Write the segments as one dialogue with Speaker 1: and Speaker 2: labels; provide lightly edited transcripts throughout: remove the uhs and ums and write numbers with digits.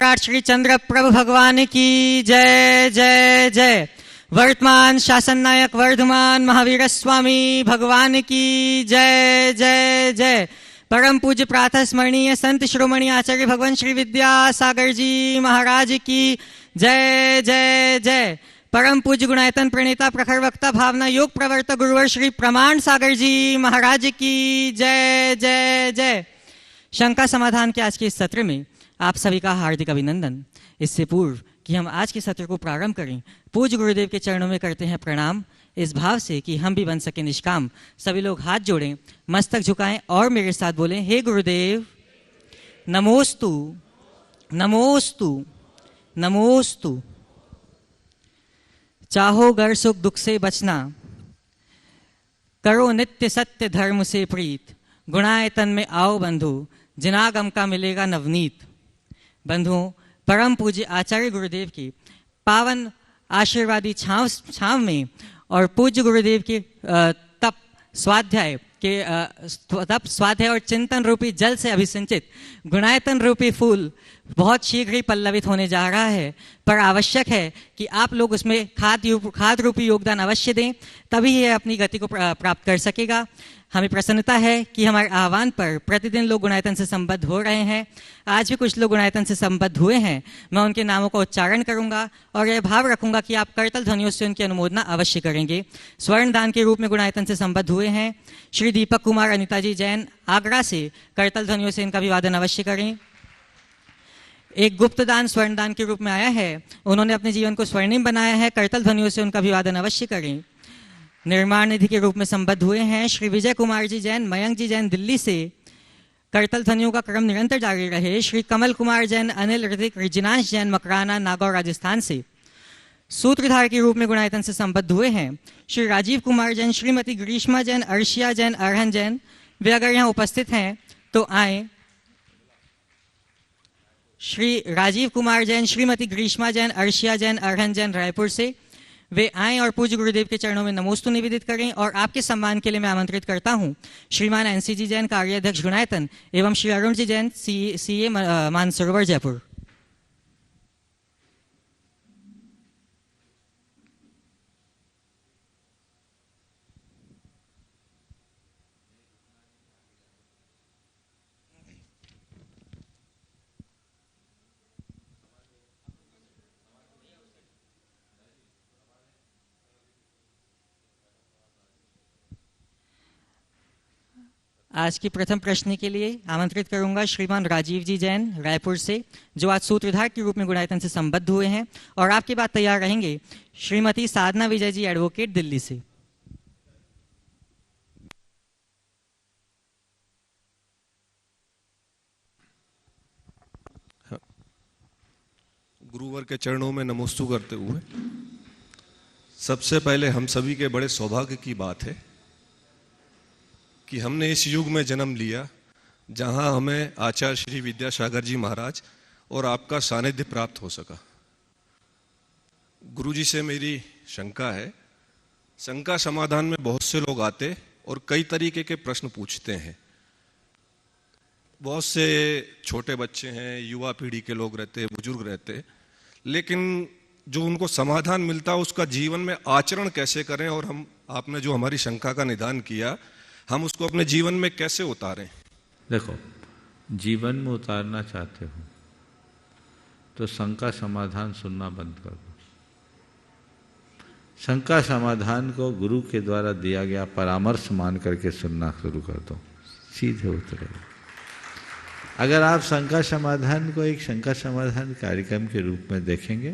Speaker 1: सम्राट श्री चंद्र प्रभु भगवान की जय जय जय। वर्तमान शासन नायक वर्धमान महावीर स्वामी भगवान की जय जय जय। परम पूज्य प्रातः स्मरणीय संत शिरोमणि आचार्य भगवान श्री विद्यासागर जी महाराज की जय जय जय। परम पूज्य गुणायतन प्रणेता प्रखर वक्ता भावना योग प्रवर्तक गुरुवर श्री प्रमाण सागर जी महाराज की जय जय जय। शंका समाधान के आज के इस सत्र में आप सभी का हार्दिक अभिनंदन। इससे पूर्व कि हम आज के सत्र को प्रारंभ करें, पूज्य गुरुदेव के चरणों में करते हैं प्रणाम, इस भाव से कि हम भी बन सके निष्काम। सभी लोग हाथ जोड़ें, मस्तक झुकाएं और मेरे साथ बोलें, हे गुरुदेव नमोस्तु नमोस्तु नमोस्तु। चाहो गर सुख दुख से बचना, करो नित्य सत्य धर्म से प्रीत। गुणायतन में आओ बंधु, जिनागम का मिलेगा नवनीत। बंधुओं, परम पूज्य आचार्य गुरुदेव की पावन आशीर्वादी छांव में और पूज्य गुरुदेव के तप स्वाध्याय और चिंतन रूपी जल से अभिसिंचित गुणायतन रूपी फूल बहुत शीघ्र ही पल्लवित होने जा रहा है। पर आवश्यक है कि आप लोग उसमें खाद रूपी योगदान अवश्य दें, तभी यह अपनी गति को प्राप्त कर सकेगा। हमें प्रसन्नता है कि हमारे आह्वान पर प्रतिदिन लोग गुणायतन से संबद्ध हो रहे हैं। आज भी कुछ लोग गुणायतन से संबद्ध हुए हैं। मैं उनके नामों का उच्चारण करूंगा और यह भाव रखूंगा कि आप करतल ध्वनियों से उनकी अनुमोदना अवश्य करेंगे। स्वर्ण दान के रूप में गुणायतन से संबद्ध हुए हैं श्री दीपक कुमार अनिता जी जैन आगरा से, करतल ध्वनियों से इनका अभिवादन अवश्य करें। एक गुप्त दान स्वर्ण दान के रूप में आया है, उन्होंने अपने जीवन को स्वर्णिम बनाया है, करतल ध्वनियों से उनका अभिवादन अवश्य करें। निर्माण निधि के रूप में संबद्ध हुए हैं श्री विजय कुमार जी जैन, मयंक जी जैन दिल्ली से, करतल ध्वनियों का क्रम निरंतर जारी रहे। श्री कमल कुमार जैन, अनिल ऋतिक, रिजिनाश जैन मकराना नागौर राजस्थान से। सूत्रधार के रूप में गुणायतन से संबद्ध हुए हैं श्री राजीव कुमार जैन, श्रीमती ग्रीष्मा जैन, अर्शिया जैन, अरहन जैन। वे अगर यहाँ उपस्थित हैं तो आए। श्री राजीव कुमार जैन, श्रीमती ग्रीष्मा जैन, अर्शिया जैन, अरहन जैन रायपुर से। वे आएं और पूज्य गुरुदेव के चरणों में नमोस्तु निवेदित करें। और आपके सम्मान के लिए मैं आमंत्रित करता हूं श्रीमान एनसीजी जैन, कार्याध्यक्ष गुणायतन, एवं श्री अरुण जी जैन, सीए मानसरोवर जयपुर। आज की प्रथम प्रश्न के लिए आमंत्रित करूंगा श्रीमान राजीव जी जैन रायपुर से, जो आज सूत्रधार के रूप में गुणायतन से संबद्ध हुए हैं। और आपके बाद तैयार रहेंगे श्रीमती साधना विजय जी एडवोकेट दिल्ली से।
Speaker 2: गुरुवर के चरणों में नमोस्तु करते हुए, सबसे पहले हम सभी के बड़े सौभाग्य की बात है कि हमने इस युग में जन्म लिया जहां हमें आचार्य श्री विद्यासागर जी महाराज और आपका सानिध्य प्राप्त हो सका। गुरुजी से मेरी शंका है, शंका समाधान में बहुत से लोग आते और कई तरीके के प्रश्न पूछते हैं। बहुत से छोटे बच्चे हैं, युवा पीढ़ी के लोग रहते, बुजुर्ग रहते, लेकिन जो उनको समाधान मिलता उसका जीवन में आचरण कैसे करें, और आपने जो हमारी शंका का निदान किया, हम उसको अपने जीवन में कैसे उतारें।
Speaker 3: देखो, जीवन में उतारना चाहते हो तो शंका समाधान सुनना बंद कर दो। शंका समाधान को गुरु के द्वारा दिया गया परामर्श मान करके सुनना शुरू कर दो, सीधे उतरेगा। अगर आप शंका समाधान को एक शंका समाधान कार्यक्रम के रूप में देखेंगे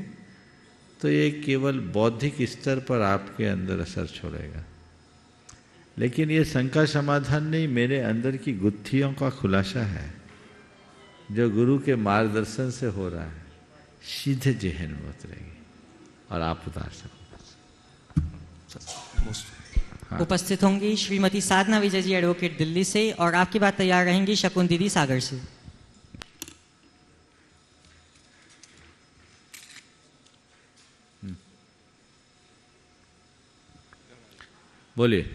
Speaker 3: तो ये केवल बौद्धिक स्तर पर आपके अंदर असर छोड़ेगा, लेकिन ये शंका समाधान नहीं, मेरे अंदर की गुत्थियों का खुलासा है जो गुरु के मार्गदर्शन से हो रहा है, सीधे जेहन में उतरेगी और आप उतार सकोगे।
Speaker 1: हाँ। उपस्थित होंगी श्रीमती साधना विजय जी एडवोकेट दिल्ली से, और आपकी बात तैयार रहेंगी शकुन दीदी सागर से।
Speaker 3: बोलिए।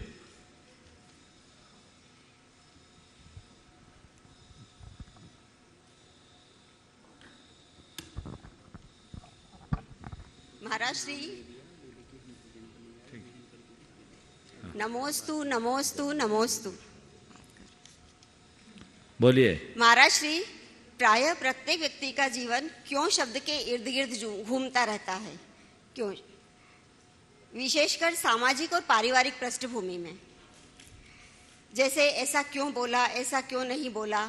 Speaker 4: श्री नमोस्तु नमोस्तु नमोस्तु।
Speaker 3: बोलिए।
Speaker 4: महाराज श्री, प्रायः प्रत्येक व्यक्ति का जीवन क्यों शब्द के इर्द गिर्द घूमता रहता है, क्यों? विशेषकर सामाजिक और पारिवारिक पृष्ठभूमि में, जैसे ऐसा क्यों बोला, ऐसा क्यों नहीं बोला,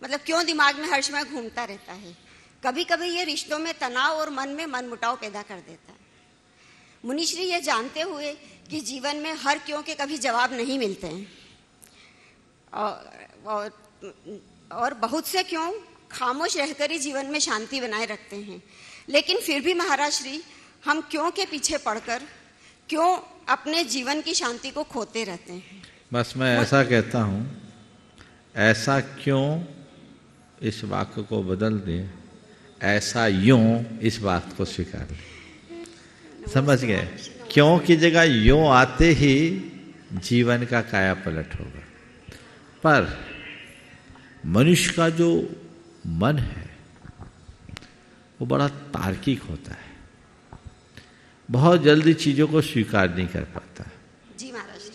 Speaker 4: मतलब क्यों दिमाग में हर समय घूमता रहता है। कभी कभी ये रिश्तों में तनाव और मन में मनमुटाव पैदा कर देता है। मुनिश्री, ये जानते हुए कि जीवन में हर क्यों के कभी जवाब नहीं मिलते हैं और बहुत से क्यों खामोश रहकर ही जीवन में शांति बनाए रखते हैं, लेकिन फिर भी महाराज श्री, हम क्यों के पीछे पड़कर क्यों अपने जीवन की शांति को खोते रहते हैं।
Speaker 3: बस मैं ऐसा कहता हूँ, ऐसा क्यों इस वाक्य को बदल दें, ऐसा यूं इस बात को स्वीकार लें। समझ गए? क्यों की जगह यूं आते ही जीवन का काया पलट होगा। पर मनुष्य का जो मन है वो बड़ा तार्किक होता है, बहुत जल्दी चीजों को स्वीकार नहीं कर पाता।
Speaker 4: जी महाराज।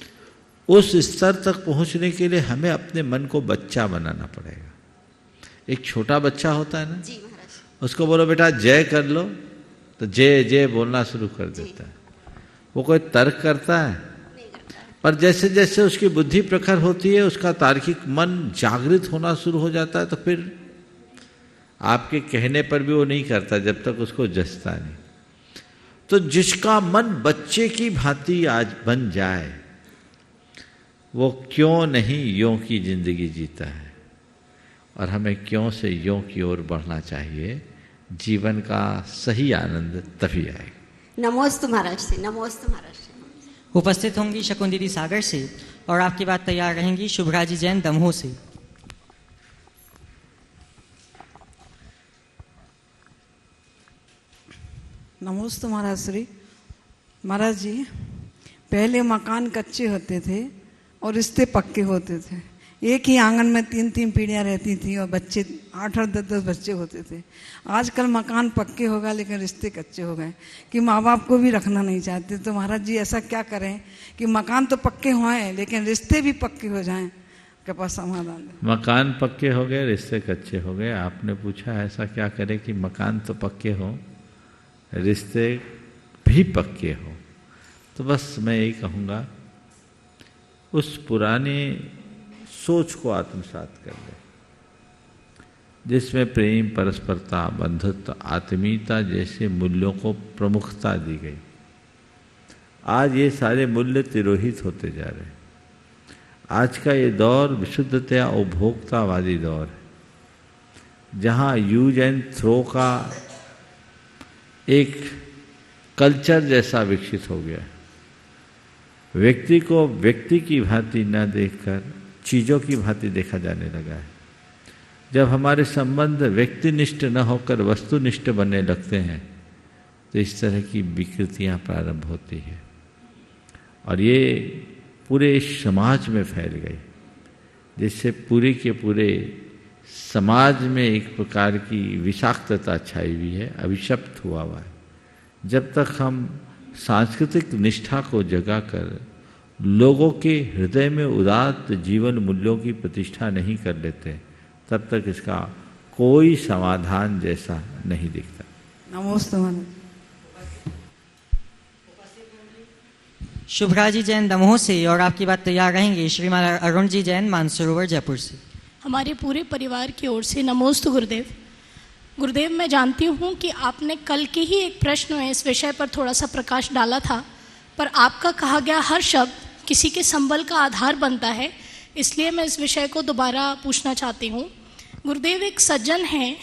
Speaker 3: उस स्तर तक पहुंचने के लिए हमें अपने मन को बच्चा बनाना पड़ेगा। एक छोटा बच्चा होता है ना,
Speaker 4: जी महाराज,
Speaker 3: उसको बोलो बेटा जय कर लो, तो जय जय बोलना शुरू कर देता है। वो कोई तर्क करता है?
Speaker 4: नहीं करता है।
Speaker 3: पर जैसे जैसे उसकी बुद्धि प्रखर होती है, उसका तार्किक मन जागृत होना शुरू हो जाता है, तो फिर आपके कहने पर भी वो नहीं करता जब तक उसको जचता नहीं। तो जिसका मन बच्चे की भांति आज बन जाए, वो क्यों नहीं यों की जिंदगी जीता है। और हमें क्यों से यों की ओर बढ़ना चाहिए। जीवन का सही आनंद तभी आएगा।
Speaker 4: नमोस्तु महाराज से, नमोस्तु महाराज से।
Speaker 1: उपस्थित होंगी शकुन दीदी सागर से और आपकी बात तैयार रहेंगी शुभराजी जैन दमोह से।
Speaker 5: नमोस्तु महाराज श्री। महाराज जी, पहले मकान कच्चे होते थे और रिश्ते पक्के होते थे। एक ही आंगन में 3-3 पीढ़ियाँ रहती थी और बच्चे 8-8 10-10 बच्चे होते थे। आजकल मकान पक्के हो गए लेकिन रिश्ते कच्चे हो गए कि माँ बाप को भी रखना नहीं चाहते। तो महाराज जी ऐसा क्या करें कि मकान तो पक्के हों लेकिन रिश्ते भी पक्के हो जाएं? कृपा समाधान दें।
Speaker 3: मकान पक्के हो गए, रिश्ते कच्चे हो गए। आपने पूछा ऐसा क्या करें कि मकान तो पक्के हो, रिश्ते भी पक्के हो। तो बस मैं यही कहूँगा, उस पुराने सोच को आत्मसात कर ले जिसमें प्रेम, परस्परता, बंधुत्व, आत्मीयता जैसे मूल्यों को प्रमुखता दी गई। आज ये सारे मूल्य तिरोहित होते जा रहे हैं। आज का ये दौर विशुद्धतया उपभोक्तावादी दौर है, जहाँ यूज एंड थ्रो का एक कल्चर जैसा विकसित हो गया है। व्यक्ति को व्यक्ति की भांति न देखकर चीज़ों की भांति देखा जाने लगा है। जब हमारे संबंध व्यक्तिनिष्ठ न होकर वस्तुनिष्ठ बनने लगते हैं तो इस तरह की विकृतियां प्रारंभ होती है और ये पूरे समाज में फैल गई, जिससे पूरे के पूरे समाज में एक प्रकार की विषाक्तता छाई हुई है, अभिशप्त हुआ है। जब तक हम सांस्कृतिक निष्ठा को जगाकर लोगों के हृदय में उदात्त जीवन मूल्यों की प्रतिष्ठा नहीं कर लेते, तब तक इसका कोई समाधान जैसा नहीं दिखता।
Speaker 5: नमोस्तु महाराज।
Speaker 1: शुभराजी जैन दमोह से और आपकी बात तैयार रहेंगे श्रीमान अरुण जी जैन मानसरोवर जयपुर से।
Speaker 6: हमारे पूरे परिवार की ओर से नमोस्तु गुरुदेव। गुरुदेव, मैं जानती हूँ कि आपने कल के ही एक प्रश्न में इस विषय पर थोड़ा सा प्रकाश डाला था, पर आपका कहा गया हर शब्द किसी के संबल का आधार बनता है, इसलिए मैं इस विषय को दोबारा पूछना चाहती हूँ। गुरुदेव, एक सज्जन हैं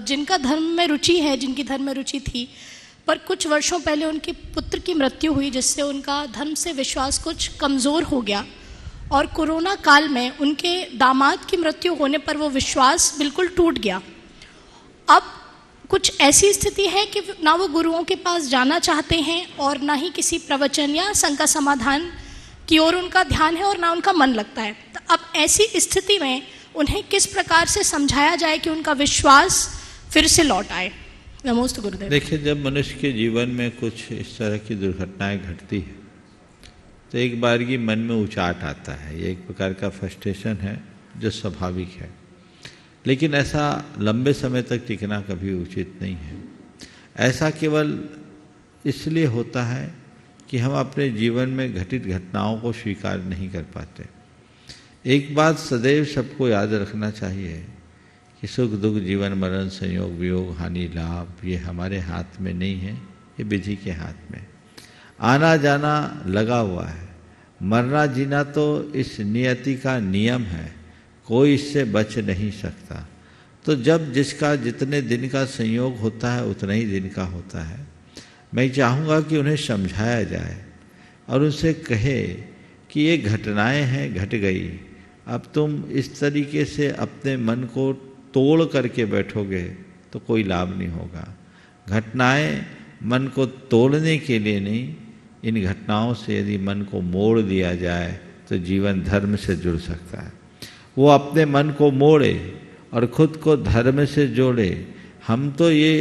Speaker 6: जिनका धर्म में रुचि है, जिनकी धर्म में रुचि थी, पर कुछ वर्षों पहले उनके पुत्र की मृत्यु हुई, जिससे उनका धर्म से विश्वास कुछ कमज़ोर हो गया और कोरोना काल में उनके दामाद की मृत्यु होने पर वो विश्वास बिल्कुल टूट गया। अब कुछ ऐसी स्थिति है कि ना वो गुरुओं के पास जाना चाहते हैं और ना ही किसी प्रवचन या शंका समाधान की ओर उनका ध्यान है और ना उनका मन लगता है। तो अब ऐसी स्थिति में उन्हें किस प्रकार से समझाया जाए कि उनका विश्वास फिर से लौट आए? नमोस्तु गुरुदेव।
Speaker 3: देखिए, जब मनुष्य के जीवन में कुछ इस तरह की दुर्घटनाएं घटती है तो एक बारगी मन में उचाट आता है। ये एक प्रकार का फ्रस्ट्रेशन है जो स्वाभाविक है, लेकिन ऐसा लंबे समय तक टिकना कभी उचित नहीं है। ऐसा केवल इसलिए होता है कि हम अपने जीवन में घटित घटनाओं को स्वीकार नहीं कर पाते। एक बात सदैव सबको याद रखना चाहिए कि सुख दुख, जीवन मरण, संयोग वियोग, हानि लाभ, ये हमारे हाथ में नहीं है, ये विधि के हाथ में। आना जाना लगा हुआ है, मरना जीना तो इस नियति का नियम है, कोई इससे बच नहीं सकता। तो जब जिसका जितने दिन का संयोग होता है उतना ही दिन का होता है। मैं चाहूँगा कि उन्हें समझाया जाए और उनसे कहे कि ये घटनाएं हैं, घट गई, अब तुम इस तरीके से अपने मन को तोड़ करके बैठोगे तो कोई लाभ नहीं होगा। घटनाएं मन को तोड़ने के लिए नहीं, इन घटनाओं से यदि मन को मोड़ दिया जाए तो जीवन धर्म से जुड़ सकता है। वो अपने मन को मोड़े और खुद को धर्म से जोड़े। हम तो ये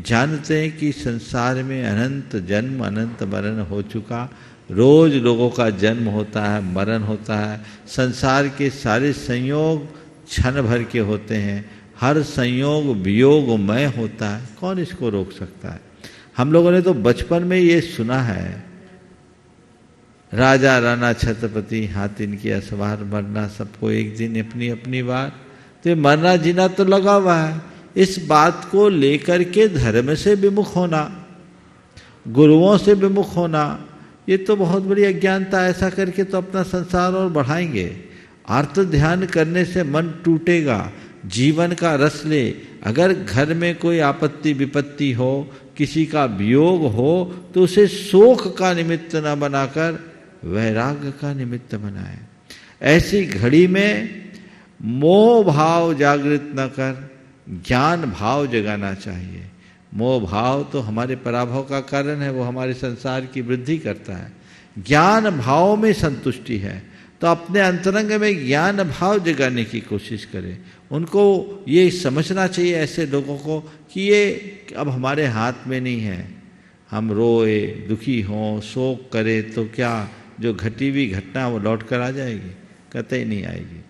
Speaker 3: जानते हैं कि संसार में अनंत जन्म अनंत मरण हो चुका, रोज लोगों का जन्म होता है, मरण होता है। संसार के सारे संयोग क्षण भर के होते हैं, हर संयोग वियोगमय होता है, कौन इसको रोक सकता है। हम लोगों ने तो बचपन में ये सुना है, राजा राणा छत्रपति हाथ इनकी असवार, मरना सबको एक दिन अपनी अपनी बार। तो ये मरना जीना तो लगा हुआ है। इस बात को लेकर के धर्म से विमुख होना, गुरुओं से विमुख होना, ये तो बहुत बड़ी अज्ञानता। ऐसा करके तो अपना संसार और बढ़ाएंगे। आर्त ध्यान करने से मन टूटेगा, जीवन का रस ले। अगर घर में कोई आपत्ति विपत्ति हो, किसी का वियोग हो, तो उसे शोक का निमित्त न बनाकर वैराग्य का निमित्त बनाए। ऐसी घड़ी में मोह भाव जागृत न कर ज्ञान भाव जगाना चाहिए। मोह भाव तो हमारे पराभव का कारण है, वो हमारे संसार की वृद्धि करता है। ज्ञान भाव में संतुष्टि है, तो अपने अंतरंग में ज्ञान भाव जगाने की कोशिश करें। उनको ये समझना चाहिए ऐसे लोगों को कि ये अब हमारे हाथ में नहीं है। हम रोए, दुखी हों, शोक करें तो क्या जो घटी हुई घटना वो लौट कर आ जाएगी? कतई नहीं आएगी।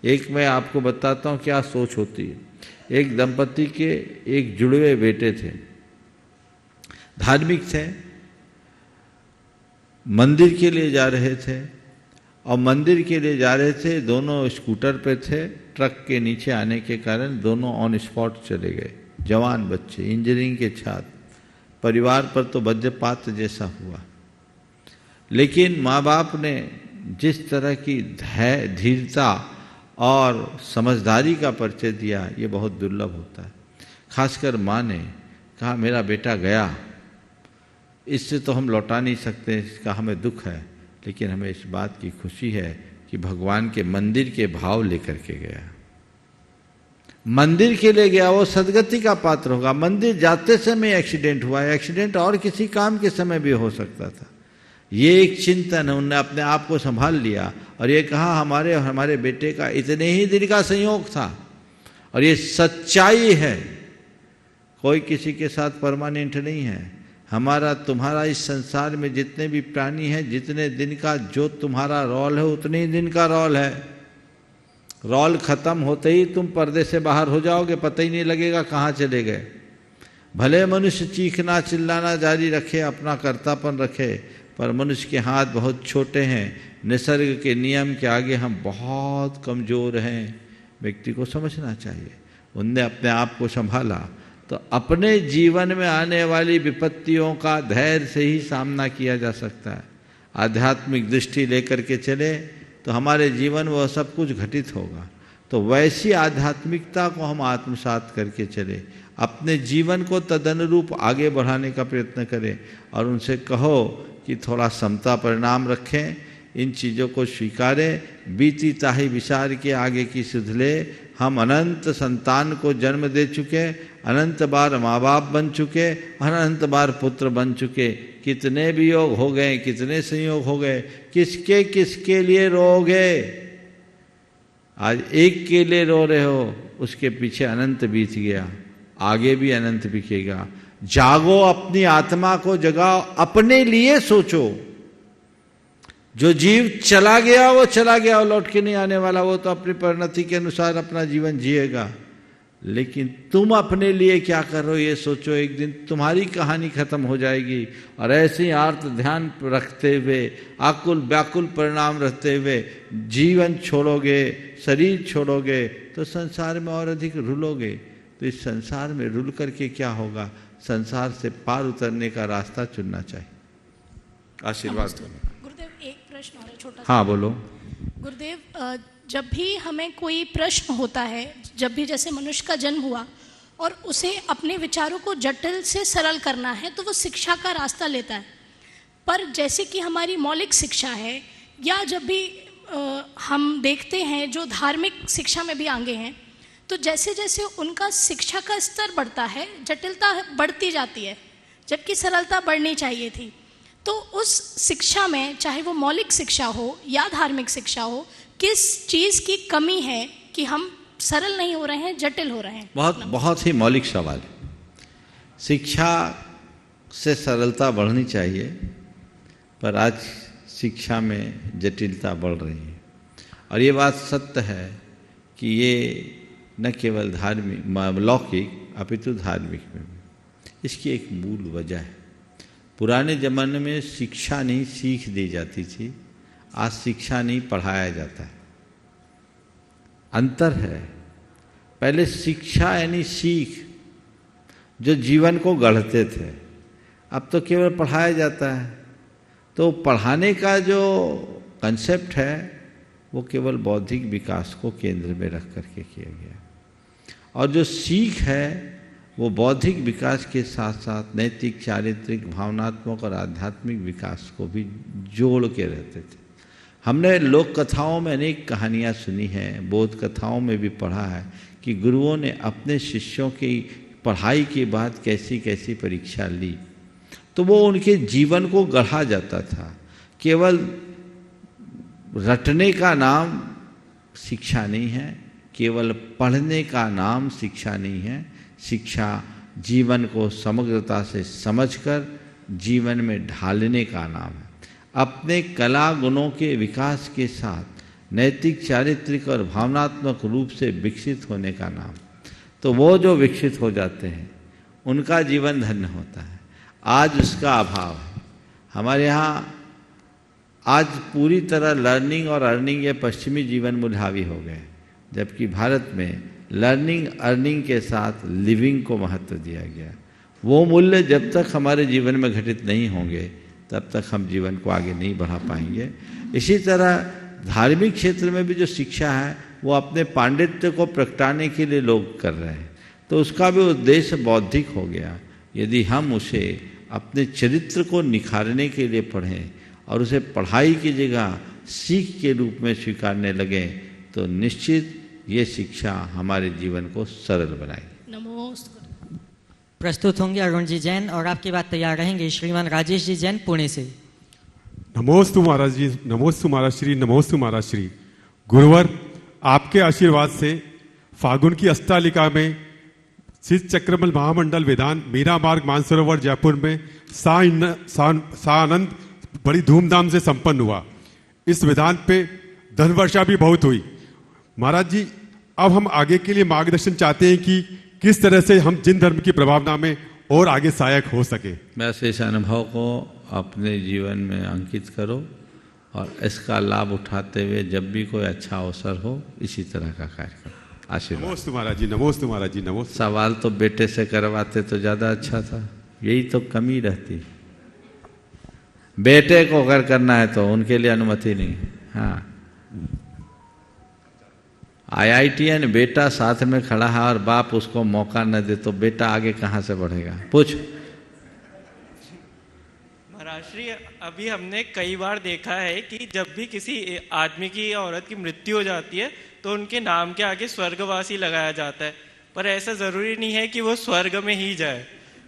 Speaker 3: एक मैं आपको बताता हूँ क्या सोच होती है। एक दंपति के एक जुड़वे बेटे थे, धार्मिक थे, मंदिर के लिए जा रहे थे और मंदिर के लिए जा रहे थे, दोनों स्कूटर पे थे। ट्रक के नीचे आने के कारण दोनों ऑन स्पॉट चले गए। जवान बच्चे, इंजीनियरिंग के छात्र, परिवार पर तो वज्रपात जैसा हुआ। लेकिन माँ बाप ने जिस तरह की धीरता और समझदारी का परिचय दिया, ये बहुत दुर्लभ होता है। खासकर माँ ने कहा मेरा बेटा गया, इससे तो हम लौटा नहीं सकते, इसका हमें दुख है, लेकिन हमें इस बात की खुशी है कि भगवान के मंदिर के भाव लेकर के गया। मंदिर के लिए गया, वो सदगति का पात्र होगा। मंदिर जाते समय एक्सीडेंट हुआ, एक्सीडेंट और किसी काम के समय भी हो सकता था। ये एक चिंतन है, उन्होंने अपने आप को संभाल लिया और ये कहा हमारे और हमारे बेटे का इतने ही दिन का संयोग था और ये सच्चाई है। कोई किसी के साथ परमानेंट नहीं है। हमारा तुम्हारा इस संसार में जितने भी प्राणी हैं, जितने दिन का जो तुम्हारा रोल है उतने ही दिन का रोल है। रोल खत्म होते ही तुम पर्दे से बाहर हो जाओगे, पता ही नहीं लगेगा कहाँ चले गए। भले मनुष्य चीखना चिल्लाना जारी रखे, अपना कर्तापन रखे, पर मनुष्य के हाथ बहुत छोटे हैं। निसर्ग के नियम के आगे हम बहुत कमज़ोर हैं। व्यक्ति को समझना चाहिए। उनने अपने आप को संभाला तो अपने जीवन में आने वाली विपत्तियों का धैर्य से ही सामना किया जा सकता है। आध्यात्मिक दृष्टि लेकर के चले तो हमारे जीवन में वह सब कुछ घटित होगा। तो वैसी आध्यात्मिकता को हम आत्मसात करके चले, अपने जीवन को तदनुरूप आगे बढ़ाने का प्रयत्न करें और उनसे कहो कि थोड़ा समता परिणाम रखें, इन चीज़ों को स्वीकारें। बीती ताही विचार के आगे की सुध ले। हम अनंत संतान को जन्म दे चुके, अनंत बार माँ बाप बन चुके, अनंत बार पुत्र बन चुके। कितने वियोग हो गए, कितने संयोग हो गए, किसके किसके लिए रोगे? आज एक के लिए रो रहे हो, उसके पीछे अनंत बीत गया। आगे भी अनंत बिकेगा। जागो, अपनी आत्मा को जगाओ, अपने लिए सोचो। जो जीव चला गया वो चला गया, वो लौट के नहीं आने वाला, वो तो अपनी परिणति के अनुसार अपना जीवन जिएगा। लेकिन तुम अपने लिए क्या कर रहे हो ये सोचो। एक दिन तुम्हारी कहानी खत्म हो जाएगी और ऐसे ही आर्त ध्यान रखते हुए, आकुल व्याकुल परिणाम रखते हुए जीवन छोड़ोगे, शरीर छोड़ोगे, तो संसार में और अधिक रुलोगे। तो इस संसार में रुल करके क्या होगा? संसार से पार उतरने का रास्ता चुनना चाहिए। आशीर्वाद दो।
Speaker 6: गुरुदेव एक प्रश्न और है छोटा।
Speaker 3: हाँ बोलो।
Speaker 6: गुरुदेव, जब भी हमें कोई प्रश्न होता है, जब भी जैसे मनुष्य का जन्म हुआ और उसे अपने विचारों को जटिल से सरल करना है, तो वो शिक्षा का रास्ता लेता है। पर जैसे कि हमारी मौलिक शिक्षा है, या जब भी हम देखते हैं जो धार्मिक शिक्षा में भी आगे हैं, तो जैसे जैसे उनका शिक्षा का स्तर बढ़ता है, जटिलता बढ़ती जाती है, जबकि सरलता बढ़नी चाहिए थी। तो उस शिक्षा में, चाहे वो मौलिक शिक्षा हो या धार्मिक शिक्षा हो, किस चीज़ की कमी है कि हम सरल नहीं हो रहे हैं, जटिल हो रहे हैं?
Speaker 3: बहुत ही मौलिक सवाल है। शिक्षा से सरलता बढ़नी चाहिए, पर आज शिक्षा में जटिलता बढ़ रही है। और ये बात सत्य है कि ये न केवल धार्मिक लौकिक अपितु धार्मिक में भी इसकी एक मूल वजह है। पुराने ज़माने में शिक्षा नहीं सीख दी जाती थी, आज शिक्षा नहीं पढ़ाया जाता है। अंतर है। पहले शिक्षा यानी सीख, जो जीवन को गढ़ते थे, अब तो केवल पढ़ाया जाता है। तो पढ़ाने का जो कंसेप्ट है वो केवल बौद्धिक विकास को केंद्र में रख करके किया गया, और जो सीख है वो बौद्धिक विकास के साथ साथ नैतिक, चारित्रिक, भावनात्मक और आध्यात्मिक विकास को भी जोड़ के रहते थे। हमने लोक कथाओं में अनेक कहानियाँ सुनी हैं, बोध कथाओं में भी पढ़ा है कि गुरुओं ने अपने शिष्यों की पढ़ाई के बाद कैसी कैसी परीक्षा ली, तो वो उनके जीवन को गढ़ा जाता था। केवल रटने का नाम शिक्षा नहीं है, केवल पढ़ने का नाम शिक्षा नहीं है। शिक्षा जीवन को समग्रता से समझकर जीवन में ढालने का नाम है। अपने कला गुणों के विकास के साथ नैतिक, चारित्रिक और भावनात्मक रूप से विकसित होने का नाम। तो वो जो विकसित हो जाते हैं उनका जीवन धन्य होता है। आज उसका अभाव है। हमारे यहाँ आज पूरी तरह लर्निंग और अर्निंग ये पश्चिमी जीवन मूल्य हावी हो गए, जबकि भारत में लर्निंग अर्निंग के साथ लिविंग को महत्व दिया गया। वो मूल्य जब तक हमारे जीवन में घटित नहीं होंगे तब तक हम जीवन को आगे नहीं बढ़ा पाएंगे। इसी तरह धार्मिक क्षेत्र में भी जो शिक्षा है वो अपने पांडित्य को प्रगटाने के लिए लोग कर रहे हैं, तो उसका भी उद्देश्य बौद्धिक हो गया। यदि हम उसे अपने चरित्र को निखारने के लिए पढ़ें और उसे पढ़ाई की जगह सीख के रूप में स्वीकारने लगे, तो निश्चित ये शिक्षा हमारे जीवन को सरल बनाएगी।
Speaker 6: नमोस्तु।
Speaker 1: प्रस्तुत होंगे अरुण जी जैन, और आपके बाद तैयार रहेंगे श्रीमान राजेश जी जैन पुणे से।
Speaker 7: नमोस्तु महाराज जी, नमोस्तु महाराज श्री, नमोस्तु महाराज श्री। गुरुवर, आपके आशीर्वाद से फागुन की अष्टालिका में सिद्ध चक्रमल महामंडल वेदांत मीरा मार्ग मानसरोवर जयपुर में सानंद बड़ी धूमधाम से संपन्न हुआ। इस वेदांत पे धन वर्षा भी बहुत हुई। महाराज जी, अब हम आगे के लिए मार्गदर्शन चाहते हैं कि किस तरह से हम जिन धर्म की प्रभावना में और आगे सहायक हो सके।
Speaker 3: बस इस अनुभव को अपने जीवन में अंकित करो और इसका लाभ उठाते हुए जब भी कोई अच्छा अवसर हो इसी तरह का कार्य करो। आशीर्वाद।
Speaker 7: नमोस्तु महाराज जी, नमोस्तु महाराज जी, नमोस्तु।
Speaker 3: सवाल तो बेटे से करवाते तो ज़्यादा अच्छा था, यही तो कमी रहती। बेटे को अगर करना है तो उनके लिए अनुमति नहीं। हाँ, IITN बेटा साथ में खड़ा है और बाप उसको मौका न दे तो बेटा आगे कहाँ से बढ़ेगा? पूछ।
Speaker 8: महाराज श्री, अभी हमने कई बार देखा है कि जब भी किसी आदमी की या औरत की मृत्यु हो जाती है तो उनके नाम के आगे स्वर्गवासी लगाया जाता है, पर ऐसा जरूरी नहीं है कि वो स्वर्ग में ही जाए।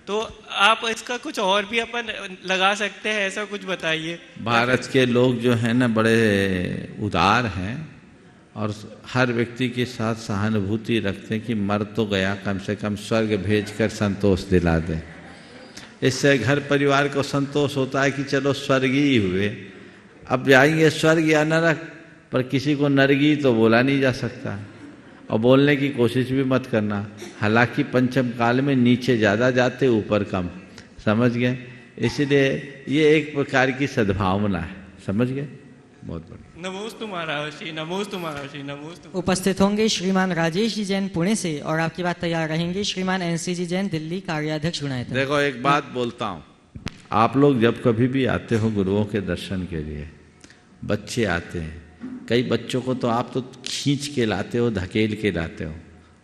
Speaker 8: तो आप इसका कुछ और भी अपन लगा सकते हैं, ऐसा कुछ बताइए।
Speaker 3: भारत के लोग जो है ना बड़े उदार हैं और हर व्यक्ति के साथ सहानुभूति रखते हैं कि मर तो गया, कम से कम स्वर्ग भेजकर संतोष दिला दें। इससे घर परिवार को संतोष होता है कि चलो स्वर्गीय हुए, अब जाएंगे स्वर्ग या नरक, पर किसी को नरगी तो बोला नहीं जा सकता और बोलने की कोशिश भी मत करना। हालांकि पंचम काल में नीचे ज़्यादा जाते, ऊपर कम, समझ गए? इसलिए ये एक प्रकार की सद्भावना है, समझ गए? बहुत बढ़िया।
Speaker 8: नमोस्तु महाराज श्री, नमोस्तु महाराज श्री, नमोस्तु।
Speaker 1: उपस्थित होंगे श्रीमान राजेश जी जैन पुणे से और आपकी बात तैयार रहेंगे श्रीमान NC जी जैन दिल्ली कार्याध्यक्ष गुणायतन।
Speaker 3: देखो एक बात बोलता हूँ, आप लोग जब कभी भी आते हो गुरुओं के दर्शन के लिए, बच्चे आते हैं, कई बच्चों को तो आप तो खींच के लाते हो, धकेल के लाते हो,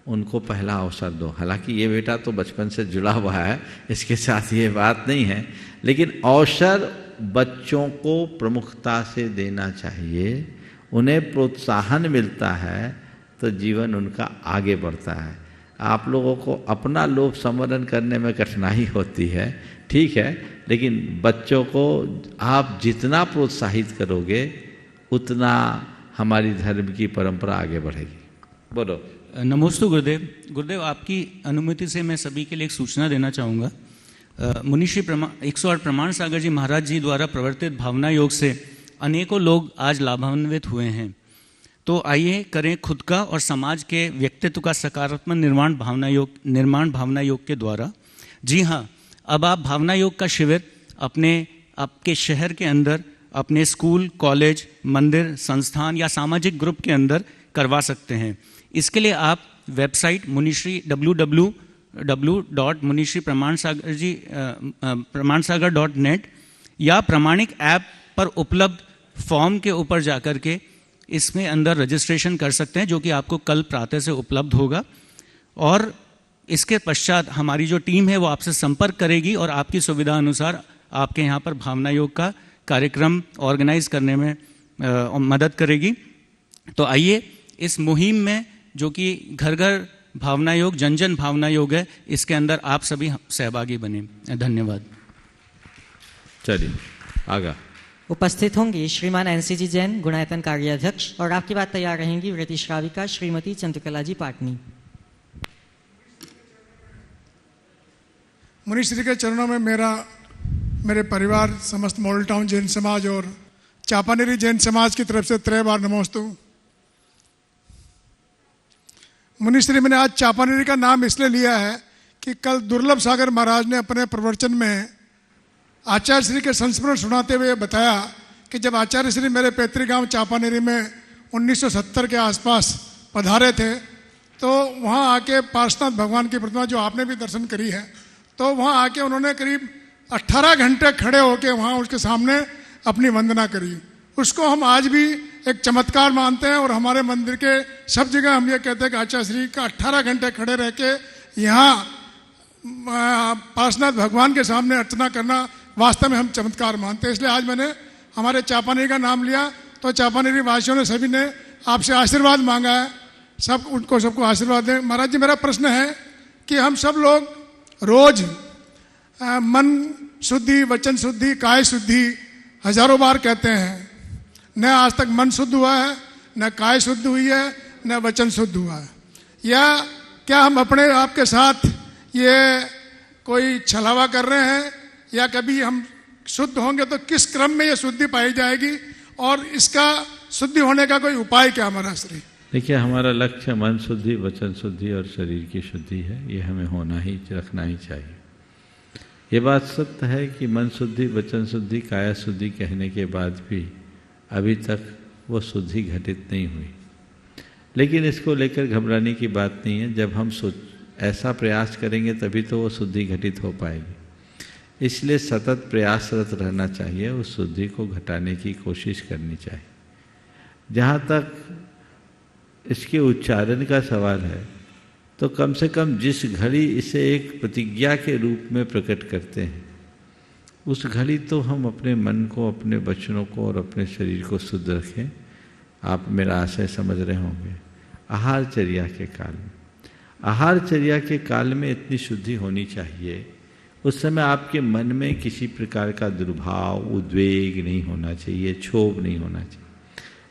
Speaker 3: उनको पहला अवसर दो। हालांकि ये बेटा तो बचपन से जुड़ा हुआ है, इसके साथ ये बात नहीं है, लेकिन अवसर बच्चों को प्रमुखता से देना चाहिए। उन्हें प्रोत्साहन मिलता है तो जीवन उनका आगे बढ़ता है। आप लोगों को अपना लोभ संवरण करने में कठिनाई होती है, ठीक है, लेकिन बच्चों को आप जितना प्रोत्साहित करोगे उतना हमारी धर्म की परंपरा आगे बढ़ेगी। बोलो।
Speaker 9: नमोस्तु गुरुदेव। गुरुदेव, आपकी अनुमति से मैं सभी के लिए एक सूचना देना चाहूँगा। मुनिश्री 108 प्रमाण सागर जी महाराज जी द्वारा प्रवर्तित भावना योग से अनेकों लोग आज लाभान्वित हुए हैं। तो आइए करें खुद का और समाज के व्यक्तित्व का सकारात्मक निर्माण भावना योग के द्वारा। जी हाँ, अब आप भावना योग का शिविर आपके शहर के अंदर, अपने स्कूल, कॉलेज, मंदिर, संस्थान या सामाजिक ग्रुप के अंदर करवा सकते हैं। इसके लिए आप वेबसाइट मुनिश्री www.munishripramansagar.net या प्रामाणिक ऐप पर उपलब्ध फॉर्म के ऊपर जाकर के इसमें अंदर रजिस्ट्रेशन कर सकते हैं, जो कि आपको कल प्रातः से उपलब्ध होगा। और इसके पश्चात हमारी जो टीम है वो आपसे संपर्क करेगी और आपकी सुविधा अनुसार आपके यहाँ पर भावना योग का कार्यक्रम ऑर्गेनाइज करने में मदद करेगी। तो आइए इस मुहिम में, जो कि घर घर भावना योग, जन जन भावना योग है, इसके अंदर आप सभी सहभागी बने। धन्यवाद।
Speaker 3: चलिए आगा।
Speaker 1: उपस्थित होंगे श्रीमान NC जी जैन गुणायतन कार्याध्यक्ष और आपकी बात तैयार रहेंगी वृत्ति श्राविका श्रीमती चंद्रकला जी पाटनी।
Speaker 10: मुनिश्री के चरणों में मेरे परिवार, समस्त मॉडल टाउन जैन समाज और चापानेरी जैन समाज की तरफ से 3 बार नमोस्तु। मुनिश्री, मैंने आज चापानेरी का नाम इसलिए लिया है कि कल दुर्लभ सागर महाराज ने अपने प्रवचन में आचार्य श्री के संस्मरण सुनाते हुए बताया कि जब आचार्य श्री मेरे पैतृक गांव चापानेरी में 1970 के आसपास पधारे थे, तो वहाँ आके पार्श्वनाथ भगवान की प्रतिमा, जो आपने भी दर्शन करी है, तो वहाँ आके उन्होंने करीब 18 घंटे खड़े होकर वहाँ उसके सामने अपनी वंदना करी। उसको हम आज भी एक चमत्कार मानते हैं और हमारे मंदिर के सब जगह हम ये कहते हैं कि आचार्य श्री का 18 घंटे खड़े रह के यहाँ पार्श्वनाथ भगवान के सामने अर्चना करना वास्तव में हम चमत्कार मानते हैं। इसलिए आज मैंने हमारे चापानेरी का नाम लिया। तो चापानेरी वासियों ने सभी ने आपसे आशीर्वाद मांगा है, सबको आशीर्वाद दें। महाराज जी, मेरा प्रश्न है कि हम सब लोग रोज मन शुद्धि, वचन शुद्धि, काय शुद्धि हजारों बार कहते हैं, न आज तक मन शुद्ध हुआ है, न काय शुद्ध हुई है, न वचन शुद्ध हुआ है। या क्या हम अपने आप के साथ ये कोई छलावा कर रहे हैं, या कभी हम शुद्ध होंगे तो किस क्रम में ये शुद्धि पाई जाएगी और इसका शुद्धि होने का कोई उपाय क्या हमारा श्री?
Speaker 3: देखिए, हमारा लक्ष्य मन शुद्धि, वचन शुद्धि और शरीर की शुद्धि है। ये हमें होना ही, रखना ही चाहिए। ये बात सत्य है कि मन शुद्धि, वचन शुद्धि, काया शुद्धि कहने के बाद भी अभी तक वो शुद्धि घटित नहीं हुई। लेकिन इसको लेकर घबराने की बात नहीं है। जब हम ऐसा प्रयास करेंगे तभी तो वो शुद्धि घटित हो पाएगी। इसलिए सतत प्रयासरत रहना चाहिए, उस शुद्धि को घटाने की कोशिश करनी चाहिए। जहाँ तक इसके उच्चारण का सवाल है, तो कम से कम जिस घड़ी इसे एक प्रतिज्ञा के रूप में प्रकट करते हैं, उस घड़ी तो हम अपने मन को, अपने वचनों को और अपने शरीर को शुद्ध रखें। आप मेरा आशय समझ रहे होंगे। आहारचर्या के काल में, आहारचर्या के काल में इतनी शुद्धि होनी चाहिए, उस समय आपके मन में किसी प्रकार का दुर्भाव, उद्वेग नहीं होना चाहिए, क्षोभ नहीं होना चाहिए।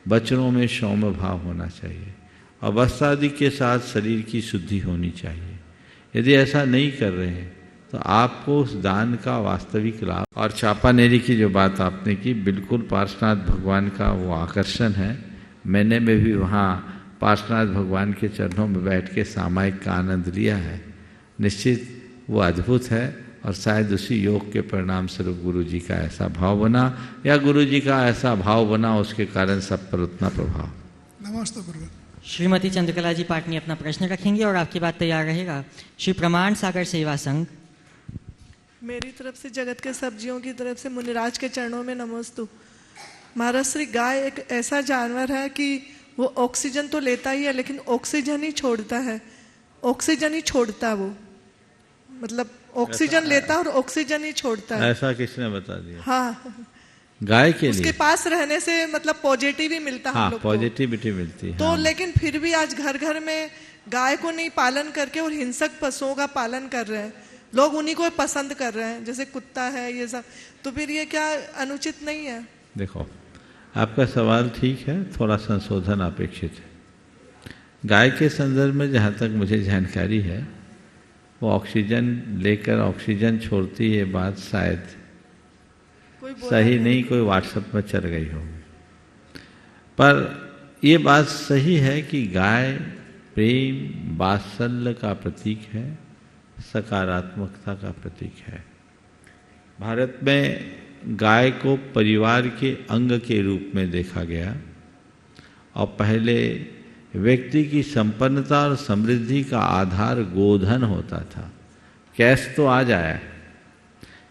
Speaker 3: वचनों में सौम्य भाव होना चाहिए और वस्त्रादि के साथ शरीर की शुद्धि होनी चाहिए। यदि ऐसा नहीं कर रहे हैं तो आपको उस दान का वास्तविक लाभ। और चापानेरी की जो बात आपने की, बिल्कुल पार्श्वनाथ भगवान का वो आकर्षण है। मैंने भी वहाँ पार्श्वनाथ भगवान के चरणों में बैठ के सामायिक का आनंद लिया है। निश्चित वो अद्भुत है और शायद उसी योग के परिणाम स्वरूप गुरु जी का ऐसा भाव बना या गुरु जी का ऐसा भाव बना, उसके कारण सब पर उतना प्रभाव।
Speaker 10: नमस्ते गुरु।
Speaker 1: श्रीमती चंद्रकला जी पाटनी अपना प्रश्न रखेंगी और आपकी बात तैयार रहेगा। श्री प्रमाण सागर सेवा संघ।
Speaker 11: मेरी तरफ से जगत के सब जीवों की तरफ से मुनिराज के चरणों में नमस्तु। महाराज श्री, गाय एक ऐसा जानवर है कि वो ऑक्सीजन तो लेता ही है लेकिन ऑक्सीजन ही छोड़ता है, ऑक्सीजन ही छोड़ता, वो मतलब ऑक्सीजन लेता और ऑक्सीजन ही छोड़ता है।
Speaker 3: ऐसा किसने बता दिया?
Speaker 11: हाँ,
Speaker 3: गाय के
Speaker 11: उसके
Speaker 3: लिए
Speaker 11: पास रहने से मतलब पॉजिटिव ही मिलता है।
Speaker 3: हाँ,
Speaker 11: हम लोग
Speaker 3: पॉजिटिविटी मिलती है।
Speaker 11: तो
Speaker 3: हाँ।
Speaker 11: लेकिन फिर भी आज घर घर में गाय को नहीं पालन करके और हिंसक पशुओं का पालन कर रहे हैं लोग, उन्हीं को पसंद कर रहे हैं, जैसे कुत्ता है ये सब। तो फिर ये क्या अनुचित नहीं है?
Speaker 3: देखो, आपका सवाल ठीक है, थोड़ा संशोधन अपेक्षित है। गाय के संदर्भ में जहाँ तक मुझे जानकारी है, वो ऑक्सीजन लेकर ऑक्सीजन छोड़ती है, बात शायद सही नहीं, कोई व्हाट्सएप में चल गई होगी। पर ये बात सही है कि गाय प्रेम वात्सल्य का प्रतीक है, सकारात्मकता का प्रतीक है। भारत में गाय को परिवार के अंग के रूप में देखा गया और पहले व्यक्ति की संपन्नता और समृद्धि का आधार गोधन होता था। कैश तो आज आया,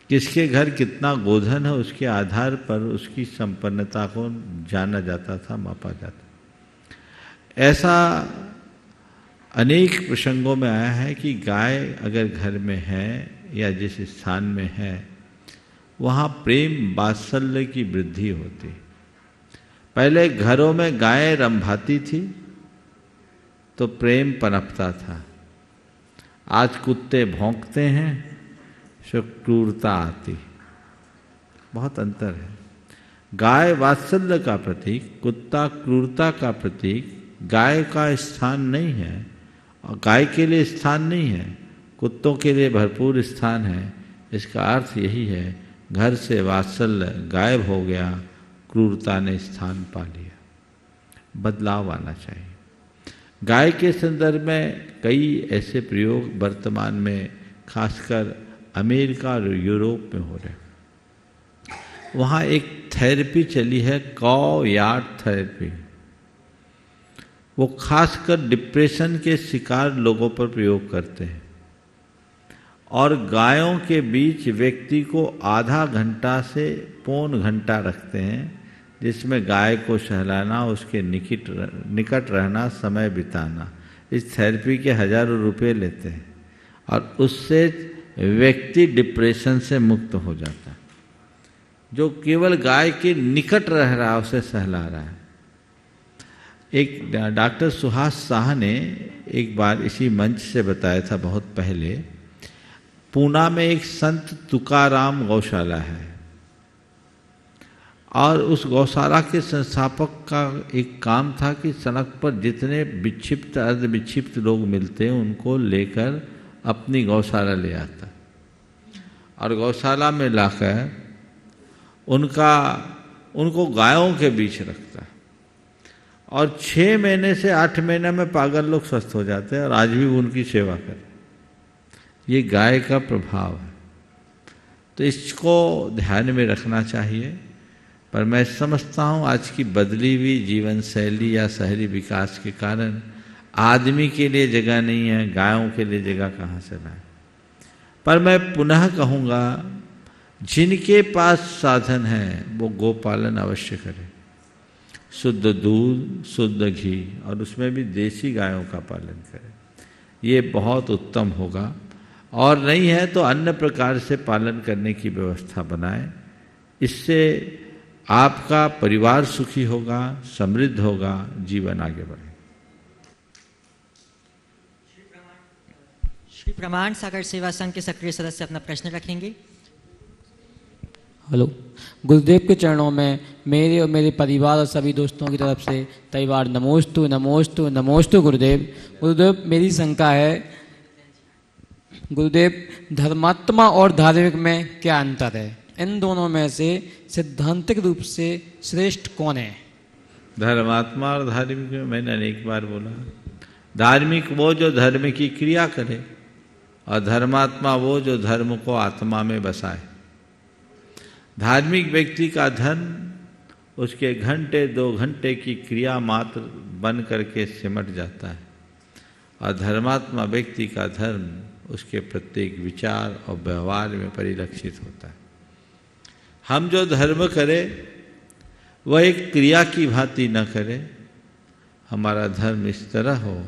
Speaker 3: किसके घर कितना गोधन है उसके आधार पर उसकी संपन्नता को जाना जाता था, मापा जाता। ऐसा अनेक प्रसंगों में आया है कि गाय अगर घर में है या जिस स्थान में है वहाँ प्रेम वात्सल्य की वृद्धि होती। पहले घरों में गायें रंभाती थी तो प्रेम पनपता था। आज कुत्ते भौंकते हैं तो क्रूरता आती। बहुत अंतर है। गाय वात्सल्य का प्रतीक, कुत्ता क्रूरता का प्रतीक। गाय का स्थान नहीं है और गाय के लिए स्थान नहीं है, कुत्तों के लिए भरपूर स्थान है। इसका अर्थ यही है, घर से वात्सल्य गायब हो गया, क्रूरता ने स्थान पा लिया। बदलाव आना चाहिए। गाय के संदर्भ में कई ऐसे प्रयोग वर्तमान में खासकर अमेरिका और यूरोप में हो रहे हैं। वहाँ एक थेरेपी चली है, कॉ यार्ड थेरेपी। वो खासकर डिप्रेशन के शिकार लोगों पर प्रयोग करते हैं और गायों के बीच व्यक्ति को आधा घंटा से पौन घंटा रखते हैं, जिसमें गाय को सहलाना, उसके निकट रहना, समय बिताना। इस थेरेपी के हजारों रुपए लेते हैं और उससे व्यक्ति डिप्रेशन से मुक्त हो जाता है। जो केवल गाय के निकट रह रहा है, उसे सहला रहा है। एक डॉक्टर सुहास शाह ने एक बार इसी मंच से बताया था, बहुत पहले, पूना में एक संत तुकाराम गौशाला है और उस गौशाला के संस्थापक का एक काम था कि सड़क पर जितने विक्षिप्त अर्ध विक्षिप्त लोग मिलते हैं उनको लेकर अपनी गौशाला ले आता और गौशाला में लाकर उनको गायों के बीच रखता और 6 महीने से 8 महीने में पागल लोग स्वस्थ हो जाते हैं और आज भी उनकी सेवा करें। ये गाय का प्रभाव है, तो इसको ध्यान में रखना चाहिए। पर मैं समझता हूँ आज की बदली हुई जीवन शैली या शहरी विकास के कारण आदमी के लिए जगह नहीं है, गायों के लिए जगह कहाँ से लाएं। पर मैं पुनः कहूँगा, जिनके पास साधन है वो गोपालन अवश्य करें। शुद्ध दूध, शुद्ध घी और उसमें भी देसी गायों का पालन करें, ये बहुत उत्तम होगा। और नहीं है तो अन्य प्रकार से पालन करने की व्यवस्था बनाएं। इससे आपका परिवार सुखी होगा, समृद्ध होगा, जीवन आगे बढ़ेगा।
Speaker 1: श्री प्रमाण सागर सेवा संघ के सक्रिय सदस्य अपना प्रश्न रखेंगे।
Speaker 12: हेलो। गुरुदेव के चरणों में मेरे और मेरे परिवार और सभी दोस्तों की तरफ से कई बार नमोस्तु नमोस्तु नमोस्तु गुरुदेव। गुरुदेव मेरी शंका है, गुरुदेव धर्मात्मा और धार्मिक में क्या अंतर है? इन दोनों में से सिद्धांतिक रूप से श्रेष्ठ कौन है?
Speaker 3: धर्मात्मा और धार्मिक में मैंने अनेक बार बोला, धार्मिक वो जो धर्म की क्रिया करे और धर्मात्मा वो जो धर्म को आत्मा में बसाए। धार्मिक व्यक्ति का धर्म उसके घंटे 2 घंटे की क्रिया मात्र बन करके सिमट जाता है और धर्मात्मा व्यक्ति का धर्म उसके प्रत्येक विचार और व्यवहार में परिलक्षित होता है। हम जो धर्म करें वह एक क्रिया की भांति न करें, हमारा धर्म इस तरह हो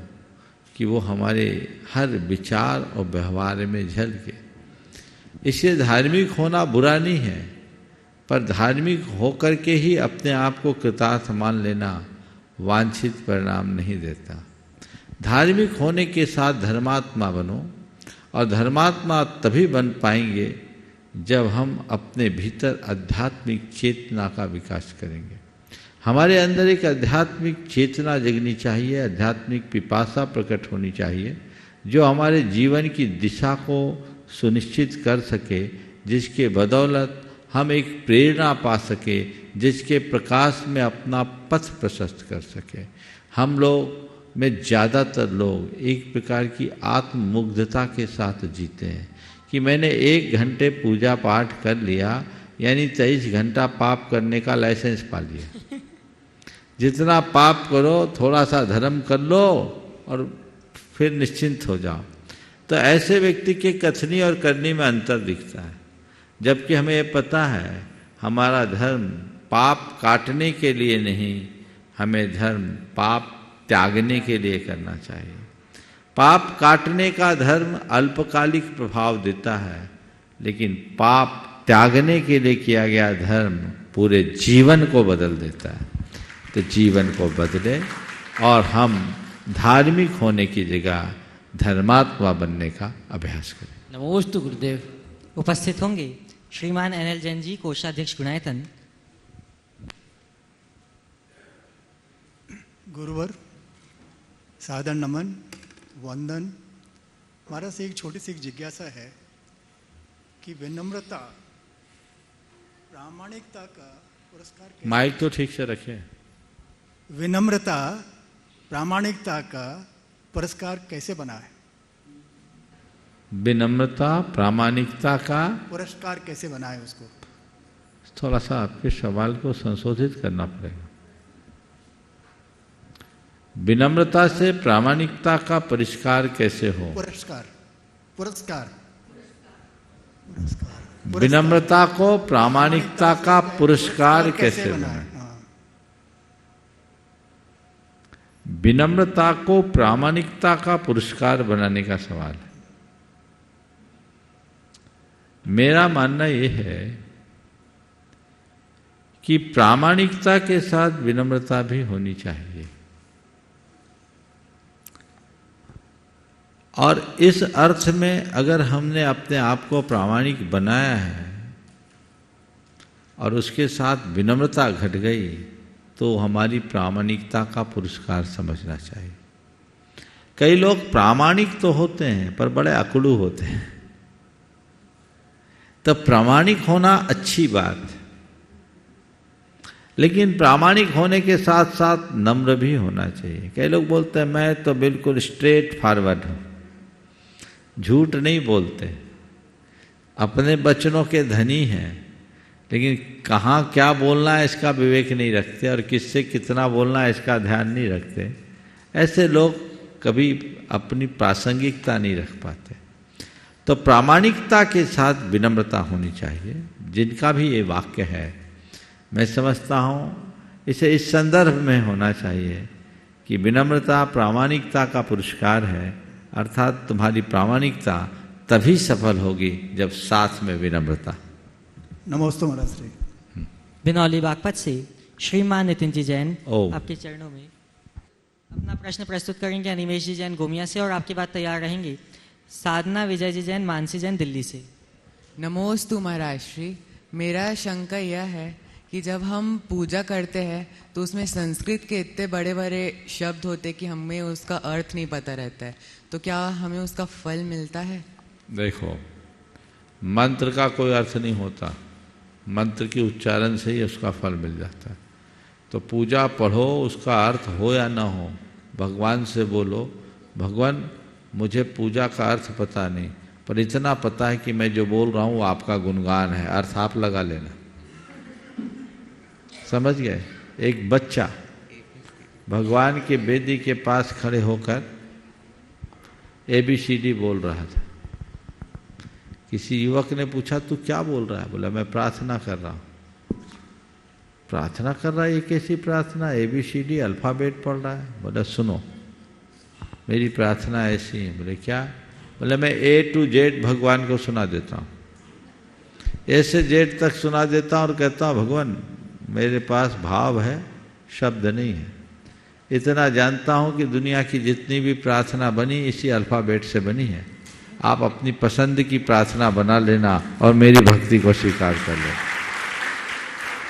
Speaker 3: कि वो हमारे हर विचार और व्यवहार में झलके। इसलिए धार्मिक होना बुरा नहीं है, पर धार्मिक होकर के ही अपने आप को कृतार्थ मान लेना वांछित परिणाम नहीं देता। धार्मिक होने के साथ धर्मात्मा बनो, और धर्मात्मा तभी बन पाएंगे जब हम अपने भीतर आध्यात्मिक चेतना का विकास करेंगे। हमारे अंदर एक आध्यात्मिक चेतना जगनी चाहिए, आध्यात्मिक पिपासा प्रकट होनी चाहिए, जो हमारे जीवन की दिशा को सुनिश्चित कर सके, जिसके बदौलत हम एक प्रेरणा पा सके, जिसके प्रकाश में अपना पथ प्रशस्त कर सके। हम लोग में ज़्यादातर लोग एक प्रकार की आत्ममुग्धता के साथ जीते हैं कि मैंने 1 घंटे पूजा पाठ कर लिया यानी 23 घंटा पाप करने का लाइसेंस पा लिया। जितना पाप करो थोड़ा सा धर्म कर लो और फिर निश्चिंत हो जाओ। तो ऐसे व्यक्ति के कथनी और करनी में अंतर दिखता है, जबकि हमें ये पता है हमारा धर्म पाप काटने के लिए नहीं, हमें धर्म पाप त्यागने के लिए करना चाहिए। पाप काटने का धर्म अल्पकालिक प्रभाव देता है, लेकिन पाप त्यागने के लिए किया गया धर्म पूरे जीवन को बदल देता है। तो जीवन को बदले और हम धार्मिक होने की जगह धर्मात्मा बनने का अभ्यास करें।
Speaker 12: नमोस्तु गुरुदेव।
Speaker 1: उपस्थित होंगे श्रीमान NL जैन जी, कोषाध्यक्ष गुणायतन।
Speaker 13: गुरुवर सादर नमन वंदन। हमारा से एक छोटी सी जिज्ञासा है कि विनम्रता प्रामाणिकता का पुरस्कार।
Speaker 3: माइक तो ठीक से रखें।
Speaker 13: विनम्रता प्रामाणिकता का पुरस्कार कैसे बनाए?
Speaker 3: विनम्रता प्रामाणिकता का
Speaker 13: पुरस्कार कैसे बनाए उसको?
Speaker 3: थोड़ा सा आपके सवाल को संशोधित करना पड़ेगा। विनम्रता से प्रामाणिकता का परिष्कार कैसे हो?
Speaker 13: पुरस्कार पुरस्कार
Speaker 3: विनम्रता को प्रामाणिकता का पुरस्कार कैसे बनाए? विनम्रता को प्रामाणिकता का पुरस्कार बनाने का सवाल है। मेरा मानना यह है कि प्रामाणिकता के साथ विनम्रता भी होनी चाहिए, और इस अर्थ में अगर हमने अपने आप को प्रामाणिक बनाया है और उसके साथ विनम्रता घट गई तो हमारी प्रामाणिकता का पुरस्कार समझना चाहिए। कई लोग प्रामाणिक तो होते हैं पर बड़े अकड़ू होते हैं। तो प्रामाणिक होना अच्छी बात है, लेकिन प्रामाणिक होने के साथ साथ नम्र भी होना चाहिए। कई लोग बोलते हैं मैं तो बिल्कुल स्ट्रेट फॉरवर्ड हूं, झूठ नहीं बोलते, अपने वचनों के धनी हैं, लेकिन कहाँ क्या बोलना है इसका विवेक नहीं रखते और किससे कितना बोलना है इसका ध्यान नहीं रखते। ऐसे लोग कभी अपनी प्रासंगिकता नहीं रख पाते। तो प्रामाणिकता के साथ विनम्रता होनी चाहिए। जिनका भी ये वाक्य है, मैं समझता हूँ इसे इस संदर्भ में होना चाहिए कि विनम्रता प्रामाणिकता का पुरस्कार है, अर्थात तुम्हारी प्रामाणिकता तभी सफल होगी जब साथ में विनम्रता।
Speaker 13: नमोस्तु महाराज श्री।
Speaker 1: बिनौली बागपत से श्रीमान नितिन जी जैन आपके चरणों में अपना प्रश्न प्रस्तुत करेंगे। अनिमेश जी जैन गोमिया से, और आपके बाद तैयार रहेंगे साधना विजय जी जैन मानसी जैन दिल्ली से।
Speaker 14: नमोस्तु महाराज श्री। मेरा शंका यह है कि जब हम पूजा करते हैं तो उसमें संस्कृत के इतने बड़े बड़े शब्द होते कि हमें उसका अर्थ नहीं पता रहता है, तो क्या हमें उसका फल मिलता है?
Speaker 3: देखो, मंत्र का कोई अर्थ नहीं होता, मंत्र के उच्चारण से ही उसका फल मिल जाता है। तो पूजा पढ़ो, उसका अर्थ हो या ना हो, भगवान से बोलो, भगवान मुझे पूजा का अर्थ पता नहीं, पर इतना पता है कि मैं जो बोल रहा हूँ वो आपका गुणगान है, अर्थ आप लगा लेना। समझ गए? एक बच्चा भगवान के वेदी के पास खड़े होकर ABCD बोल रहा था। किसी युवक ने पूछा तू क्या बोल रहा है? बोला मैं प्रार्थना कर रहा हूँ। प्रार्थना कर रहा है? ये कैसी प्रार्थना? ABCD अल्फाबेट पढ़ रहा है। बोला सुनो, मेरी प्रार्थना ऐसी है। बोले क्या? बोले मैं A to Z भगवान को सुना देता हूँ, A से Z तक सुना देता हूँ और कहता हूँ भगवान मेरे पास भाव है, शब्द नहीं है। इतना जानता हूँ कि दुनिया की जितनी भी प्रार्थना बनी इसी अल्फाबेट से बनी है। आप अपनी पसंद की प्रार्थना बना लेना और मेरी भक्ति को स्वीकार कर लेना।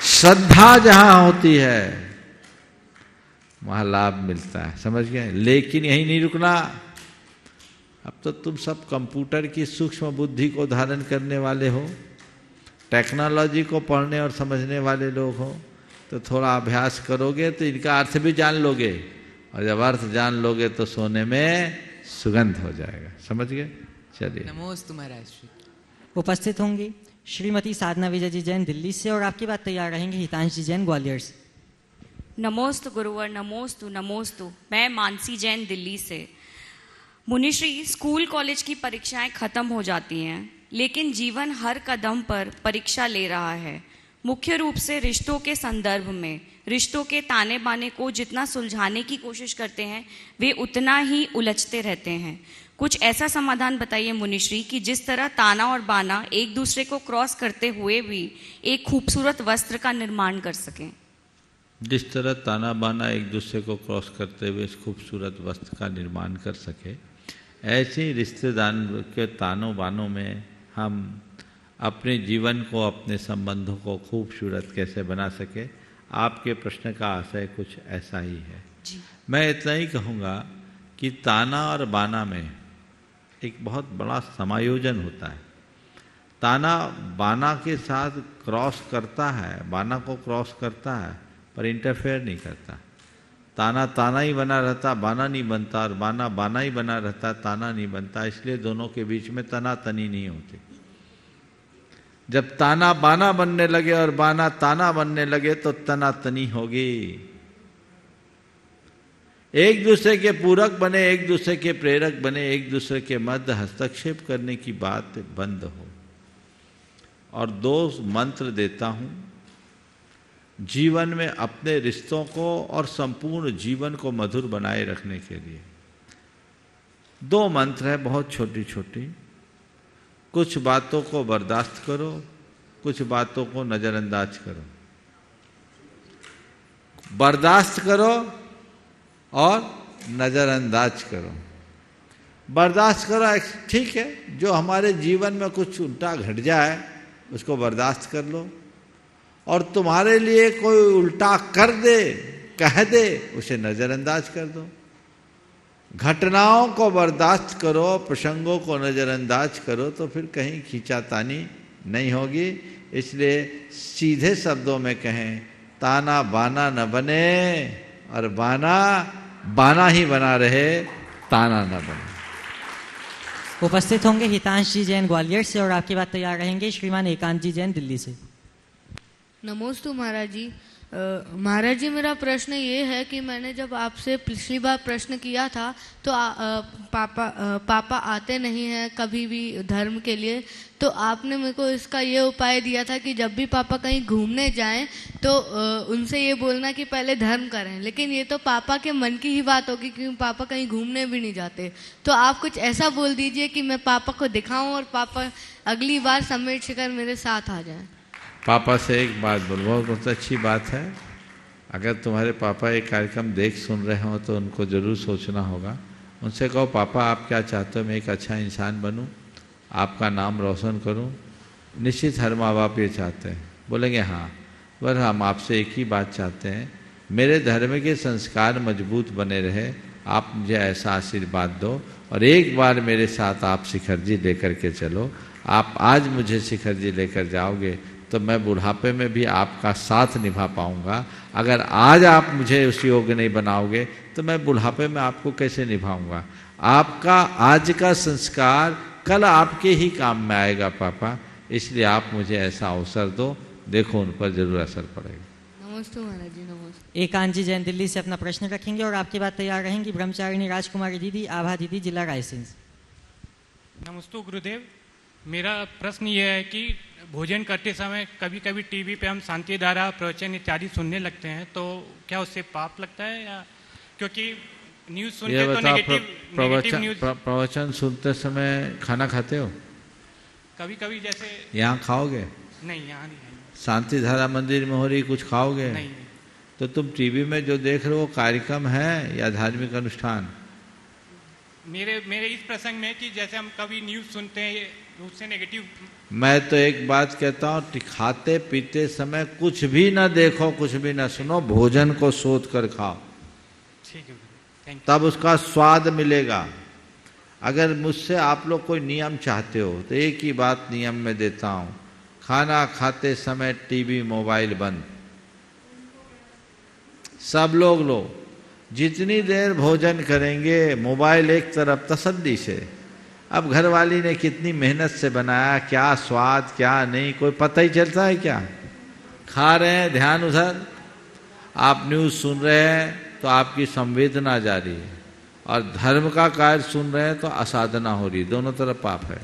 Speaker 3: श्रद्धा जहाँ होती है वहाँ लाभ मिलता है। समझ गए? लेकिन यही नहीं रुकना। अब तो तुम सब कंप्यूटर की सूक्ष्म बुद्धि को धारण करने वाले हो, टेक्नोलॉजी को पढ़ने और समझने वाले लोग हो, तो थोड़ा अभ्यास करोगे तो इनका अर्थ भी जान लोगे, और जब अर्थ जान लोगे तो सोने में सुगंध हो जाएगा। समझ गए? चलिए।
Speaker 14: नमोस्तु महाराज।
Speaker 1: उपस्थित होंगी श्रीमती साधना विजय जी जैन दिल्ली से, और आपकी बात तैयार रहेंगे हितांश जी जैन ग्वालियर से।
Speaker 15: नमोस्तु गुरुवर, नमोस्तु नमोस्तु। मैं मानसी जैन दिल्ली से। मुनिश्री, स्कूल कॉलेज की परीक्षाएं खत्म हो जाती हैं, लेकिन जीवन हर कदम पर परीक्षा ले रहा है। मुख्य रूप से रिश्तों के संदर्भ में रिश्तों के ताने बाने को जितना सुलझाने की कोशिश करते हैं वे उतना ही उलझते रहते हैं। कुछ ऐसा समाधान बताइए मुनिश्री कि जिस तरह ताना और बाना एक दूसरे को क्रॉस करते हुए भी एक खूबसूरत वस्त्र का निर्माण कर सकें।
Speaker 3: जिस तरह ताना बाना एक दूसरे को क्रॉस करते हुए इस खूबसूरत वस्त्र का निर्माण कर सके, ऐसे ही रिश्तेदार के तानों बानों में हम अपने जीवन को, अपने संबंधों को खूबसूरत कैसे बना सके। आपके प्रश्न का आशय कुछ ऐसा ही है। मैं इतना ही कहूँगा कि ताना और बाना में एक बहुत बड़ा समायोजन होता है। ताना बाना के साथ क्रॉस करता है, बाना को क्रॉस करता है, पर इंटरफेयर नहीं करता। ताना ताना ही बना रहता, बाना नहीं बनता, और बाना बाना ही बना रहता, ताना नहीं बनता। इसलिए दोनों के बीच में तना तनी नहीं होती। जब ताना बाना बनने लगे और बाना ताना बनने लगे तो तना तनी होगी। एक दूसरे के पूरक बने, एक दूसरे के प्रेरक बने, एक दूसरे के मध्य हस्तक्षेप करने की बात बंद हो। और दो मंत्र देता हूं जीवन में अपने रिश्तों को और संपूर्ण जीवन को मधुर बनाए रखने के लिए। दो मंत्र है, बहुत छोटी छोटी। कुछ बातों को बर्दाश्त करो, कुछ बातों को नजरअंदाज करो। बर्दाश्त करो और नजरअंदाज करो। बर्दाश्त करो, ठीक है, जो हमारे जीवन में कुछ उल्टा घट जाए उसको बर्दाश्त कर लो, और तुम्हारे लिए कोई उल्टा कर दे, कह दे, उसे नजरअंदाज कर दो। घटनाओं को बर्दाश्त करो, प्रसंगों को नजरअंदाज करो, तो फिर कहीं खींचातानी नहीं होगी। इसलिए सीधे शब्दों में कहें, ताना बाना न बने और बाना बाना ही बना रहे, ताना न बने।
Speaker 1: उपस्थित होंगे हितांश जी जैन ग्वालियर से, और आपकी बात तैयार रहेंगे श्रीमान एकांत जी जैन दिल्ली से।
Speaker 16: नमोस्तु महाराज जी। महाराज जी, मेरा प्रश्न ये है कि मैंने जब आपसे पिछली बार प्रश्न किया था तो पापा आते नहीं हैं कभी भी धर्म के लिए, तो आपने मेरे को इसका ये उपाय दिया था कि जब भी पापा कहीं घूमने जाएं तो उनसे ये बोलना कि पहले धर्म करें। लेकिन ये तो पापा के मन की ही बात होगी क्योंकि पापा कहीं घूमने भी नहीं जाते। तो आप कुछ ऐसा बोल दीजिए कि मैं पापा को दिखाऊं और पापा अगली बार समेट शिखर मेरे साथ आ जाएं।
Speaker 3: पापा से एक बात बोलो, बहुत अच्छी बात है। अगर तुम्हारे पापा एक कार्यक्रम देख सुन रहे हो तो उनको ज़रूर सोचना होगा। उनसे कहो, पापा आप क्या चाहते हो मैं एक अच्छा इंसान बनूं, आपका नाम रोशन करूं, निश्चित हर माँ बाप ये चाहते हैं। बोलेंगे हाँ, पर हम आपसे एक ही बात चाहते हैं, मेरे धर्म के संस्कार मजबूत बने रहे, आप मुझे ऐसा आशीर्वाद दो और एक बार मेरे साथ आप शिखर जी लेकर के चलो। आप आज मुझे शिखर जी लेकर जाओगे तो मैं बुढ़ापे में भी आपका साथ निभा पाऊंगा। अगर आज आप मुझे उस योग्य नहीं बनाओगे तो मैं बुढ़ापे में आपको कैसे निभाऊंगा। आपका आज का संस्कार कल आपके ही काम में आएगा पापा, इसलिए आप मुझे ऐसा अवसर दो, देखो उन पर जरूर असर पड़ेगा।
Speaker 16: नमस्ते महाराज जी। नमस्ते।
Speaker 1: एकांत जैन दिल्ली से अपना प्रश्न रखेंगे और आपके बाद तैयार रहेंगी ब्रह्मचारिणी राजकुमारी दीदी, आभा दीदी, जिला रायसेन।
Speaker 17: नमस्ते गुरुदेव, मेरा प्रश्न ये है कि भोजन करते समय कभी कभी टीवी पे हम शांति धारा, प्रवचन इत्यादि सुनने लगते हैं, तो क्या उससे पाप लगता है? या क्योंकि न्यूज़ सुनते तो नेगेटिव न्यूज़।
Speaker 3: प्रवचन सुनते समय खाना खाते हो?
Speaker 17: कभी कभी जैसे
Speaker 3: यहाँ खाओगे?
Speaker 17: नहीं, यहाँ नहीं है।
Speaker 3: शांति धारा मंदिर में हो रही, कुछ खाओगे?
Speaker 17: नहीं।
Speaker 3: तो तुम टीवी में जो देख रहे हो कार्यक्रम है या धार्मिक अनुष्ठान?
Speaker 17: मेरे इस प्रसंग में कि जैसे हम कभी न्यूज़ सुनते हैं उससे नेगेटिव।
Speaker 3: मैं तो एक बात कहता हूँ, खाते पीते समय कुछ भी ना देखो, कुछ भी ना सुनो, भोजन को सोच कर खाओ,
Speaker 17: ठीक है, थैंक यू।
Speaker 3: तब उसका स्वाद मिलेगा। अगर मुझसे आप लोग कोई नियम चाहते हो तो एक ही बात नियम में देता हूँ, खाना खाते समय टीवी मोबाइल बंद, सब लोग लो। जितनी देर भोजन करेंगे मोबाइल एक तरफ तसल्ली से। अब घरवाली ने कितनी मेहनत से बनाया, क्या स्वाद क्या नहीं कोई पता ही चलता है क्या? खा रहे हैं ध्यान उधर, आप न्यूज़ सुन रहे हैं तो आपकी संवेदना जारी है, और धर्म का कार्य सुन रहे हैं तो असाधना हो रही, दोनों तरफ पाप है।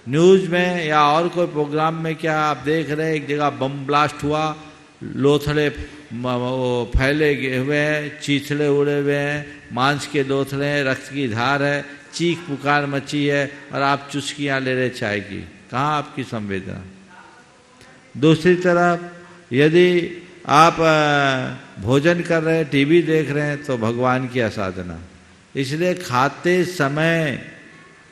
Speaker 3: न्यूज़ में या और कोई प्रोग्राम में क्या आप देख रहे हैं, एक जगह बम ब्लास्ट हुआ, लोथड़े फैले हुए हैं, चीथड़े उड़े हुए हैं, मांस के लोथड़े हैं, रक्त की धार है, चीख पुकार मची है, और आप चुस्कियाँ ले रहे चाय की, कहाँ आपकी संवेदना? दूसरी तरफ यदि आप भोजन कर रहे हैं, टीवी देख रहे हैं, तो भगवान की असाधना। इसलिए खाते समय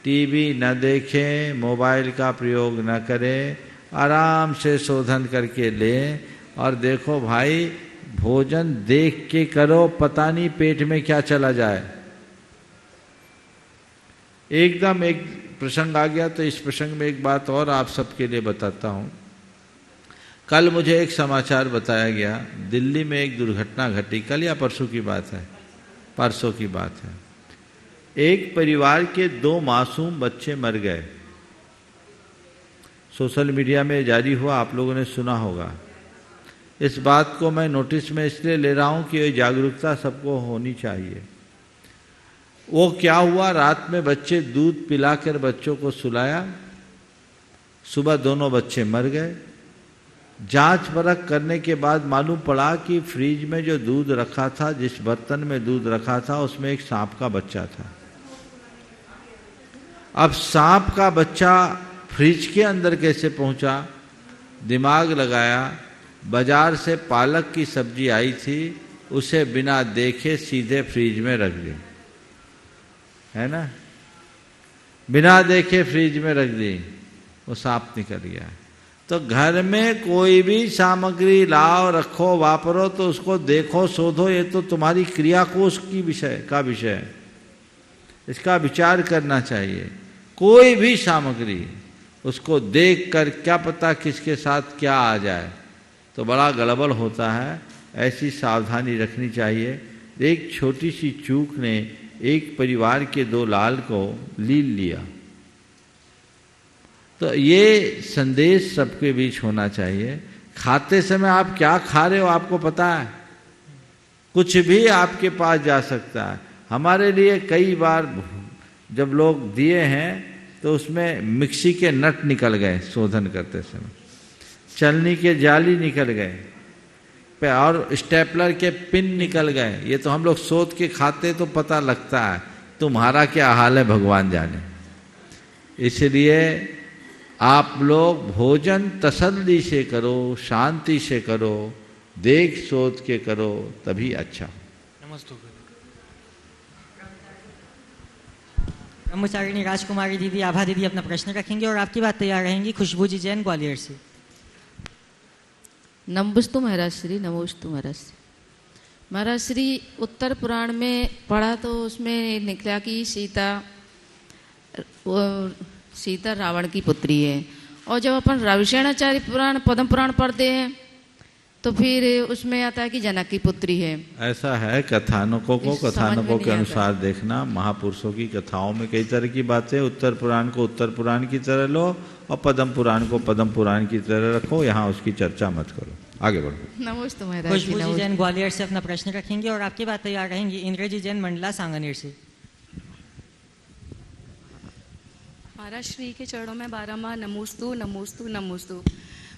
Speaker 3: टीवी न देखें, मोबाइल का प्रयोग न करें, आराम से शोधन करके लें। और देखो भाई, भोजन देख के करो, पता नहीं पेट में क्या चला जाए। एकदम एक प्रसंग आ गया तो इस प्रसंग में एक बात और आप सबके लिए बताता हूँ। कल मुझे एक समाचार बताया गया, दिल्ली में एक दुर्घटना घटी, कल या परसों की बात है, परसों की बात है। एक परिवार के 2 मासूम बच्चे मर गए। सोशल मीडिया में जारी हुआ, आप लोगों ने सुना होगा। इस बात को मैं नोटिस में इसलिए ले रहा हूं कि ये जागरूकता सबको होनी चाहिए। वो क्या हुआ, रात में बच्चे दूध पिलाकर बच्चों को सुलाया, सुबह दोनों बच्चे मर गए। जांच परख करने के बाद मालूम पड़ा कि फ्रिज में जो दूध रखा था, जिस बर्तन में दूध रखा था, उसमें एक सांप का बच्चा था। अब सांप का बच्चा फ्रिज के अंदर कैसे पहुंचा? दिमाग लगाया, बाजार से पालक की सब्जी आई थी, उसे बिना देखे सीधे फ्रिज में रख दी, है ना, बिना देखे फ्रिज में रख दी, वो सांप निकल गया। तो घर में कोई भी सामग्री लाओ, रखो, वापरो तो उसको देखो, शोधो, ये तो तुम्हारी क्रिया कोश की विषय का विषय है, इसका विचार करना चाहिए। कोई भी सामग्री उसको देख कर क्या पता किसके साथ क्या आ जाए, तो बड़ा गड़बड़ होता है। ऐसी सावधानी रखनी चाहिए। एक छोटी सी चूक ने एक परिवार के 2 लाल को लील लिया। तो ये संदेश सबके बीच होना चाहिए। खाते समय आप क्या खा रहे हो आपको पता है? कुछ भी आपके पास जा सकता है। हमारे लिए कई बार जब लोग दिए हैं तो उसमें मिक्सी के नट निकल गए शोधन करते समय, चलनी के जाली निकल गए, और स्टेपलर के पिन निकल गए। ये तो हम लोग सोच के खाते तो पता लगता है, तुम्हारा क्या हाल है भगवान जाने। इसलिए आप लोग भोजन तसल्ली से करो, शांति से करो, देख सोच के करो, तभी अच्छा।
Speaker 17: नमस्ते।
Speaker 1: ब्रह्मचारिणी राजकुमारी दीदी, आभा दीदी अपना प्रश्न रखेंगे और आपकी बात तैयार रहेंगी खुशबू जी जैन ग्वालियर से।
Speaker 16: नमोस्तु महाराज श्री, नमोस्तु महाराज श्री। महाराज श्री, उत्तर पुराण में पढ़ा तो उसमें निकला कि सीता रावण की पुत्री है, और जब अपन रविशेणाचार्य पुराण पद्म पुराण पढ़ते हैं तो फिर उसमें आता है कि जनक की पुत्री है।
Speaker 3: ऐसा है, कथानकों के अनुसार देखना। महापुरुषों की कथाओं में कई तरह की बातें, उत्तर पुराण को उत्तर पुराण की तरह लो और पद्म पुराण को पद्म पुराण की तरह रखो, यहाँ उसकी चर्चा मत करो। आगे बढ़ो।
Speaker 16: नमस्ते महाराज।
Speaker 1: खुशबू जी जैन ग्वालियर से अपना प्रश्न रखेंगे और आपकी बात तैयार रहेंगी इंद्रजी जैन मंडला सांगानेर से।
Speaker 15: महाराज श्री के चरणों में बारहमाह नमोस्तु नमोस्तु नमोस्तु।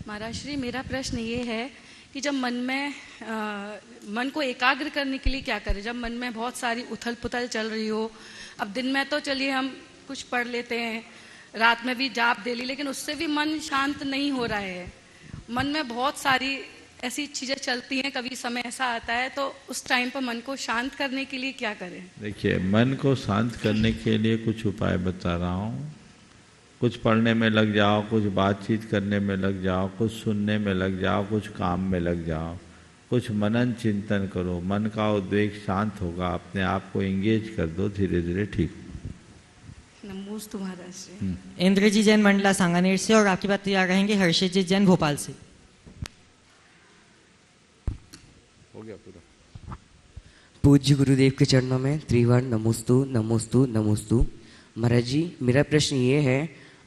Speaker 15: महाराज श्री, मेरा प्रश्न ये है कि जब मन को एकाग्र करने के लिए क्या करें? जब मन में बहुत सारी उथल पुथल चल रही हो, अब दिन में तो चलिए हम कुछ पढ़ लेते हैं, रात में भी जाप दे ली, लेकिन उससे भी मन शांत नहीं हो रहा है। मन में बहुत सारी ऐसी चीज़ें चलती हैं, कभी समय ऐसा आता है, तो उस टाइम पर मन को शांत करने के लिए क्या करें?
Speaker 3: देखिए, मन को शांत करने के लिए कुछ उपाय बता रहा हूँ। कुछ पढ़ने में लग जाओ, कुछ बातचीत करने में लग जाओ, कुछ सुनने में लग जाओ, कुछ काम में लग जाओ, कुछ मनन चिंतन करो, मन का उद्वेग शांत होगा, अपने आप को एंगेज कर दो, धीरे धीरे ठीक।
Speaker 15: नमोस्तु महाराज जी।
Speaker 1: इंद्रजी जैन मंडला सांगानेर से और आपकी बात तैयार रहेंगे हर्षित जी जैन भोपाल से।
Speaker 3: हो गया पूरा।
Speaker 18: पूज्य गुरुदेव के चरणों में त्रिवार नमोस्तु नमोस्तु नमोस्तु। महाराज जी, मेरा प्रश्न ये है,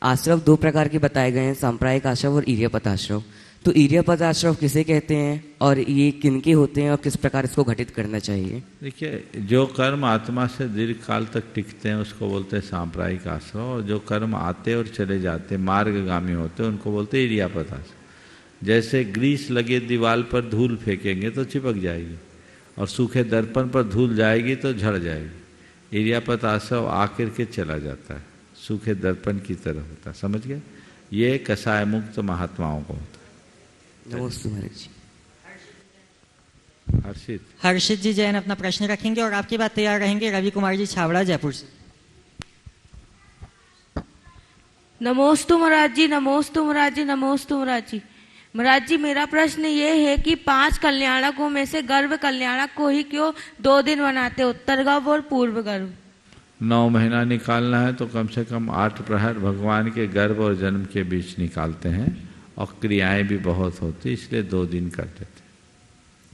Speaker 18: आश्रव दो प्रकार के बताए गए हैं, सांप्रायिक आश्रव और इर्यपत आश्रव। तो इर्यपत आश्रव किसे कहते हैं और ये किनके होते हैं और किस प्रकार इसको घटित करना चाहिए?
Speaker 3: देखिए, जो कर्म आत्मा से दीर्घ काल तक टिकते हैं उसको बोलते हैं सांप्रायिक आश्रव, और जो कर्म आते और चले जाते मार्गगामी होते हैं उनको बोलते हैं इर्यपत आश्रव। जैसे ग्रीस लगे दीवार पर धूल फेंकेंगे तो चिपक जाएगी, और सूखे दर्पण पर धूल जाएगी तो झड़ जाएगी। इर्यपत आश्रव आकर के चला जाता है, सूखे दर्पण की तरह होता है। समझ गए? ये कसाय मुक्त महात्माओं को होता है।
Speaker 18: नमस्ते महाराज जी।
Speaker 1: हर्षित जी जैन अपना प्रश्न रखेंगे और आपकी बात तैयार रहेंगे रवि कुमार जी छावड़ा जयपुर से।
Speaker 19: नमोस्तु महाराज जी, नमोस्तु महाराज जी, नमोस्तु महाराज जी। महाराज जी, मेरा प्रश्न ये है कि 5 कल्याणकों में से गर्भ कल्याणक को ही क्यों 2 दिन मनाते, उत्तर गर्भ और पूर्व गर्भ?
Speaker 3: 9 महीना निकालना है तो कम से कम 8 प्रहर भगवान के गर्भ और जन्म के बीच निकालते हैं, और क्रियाएं भी बहुत होती, इसलिए 2 दिन कर देते।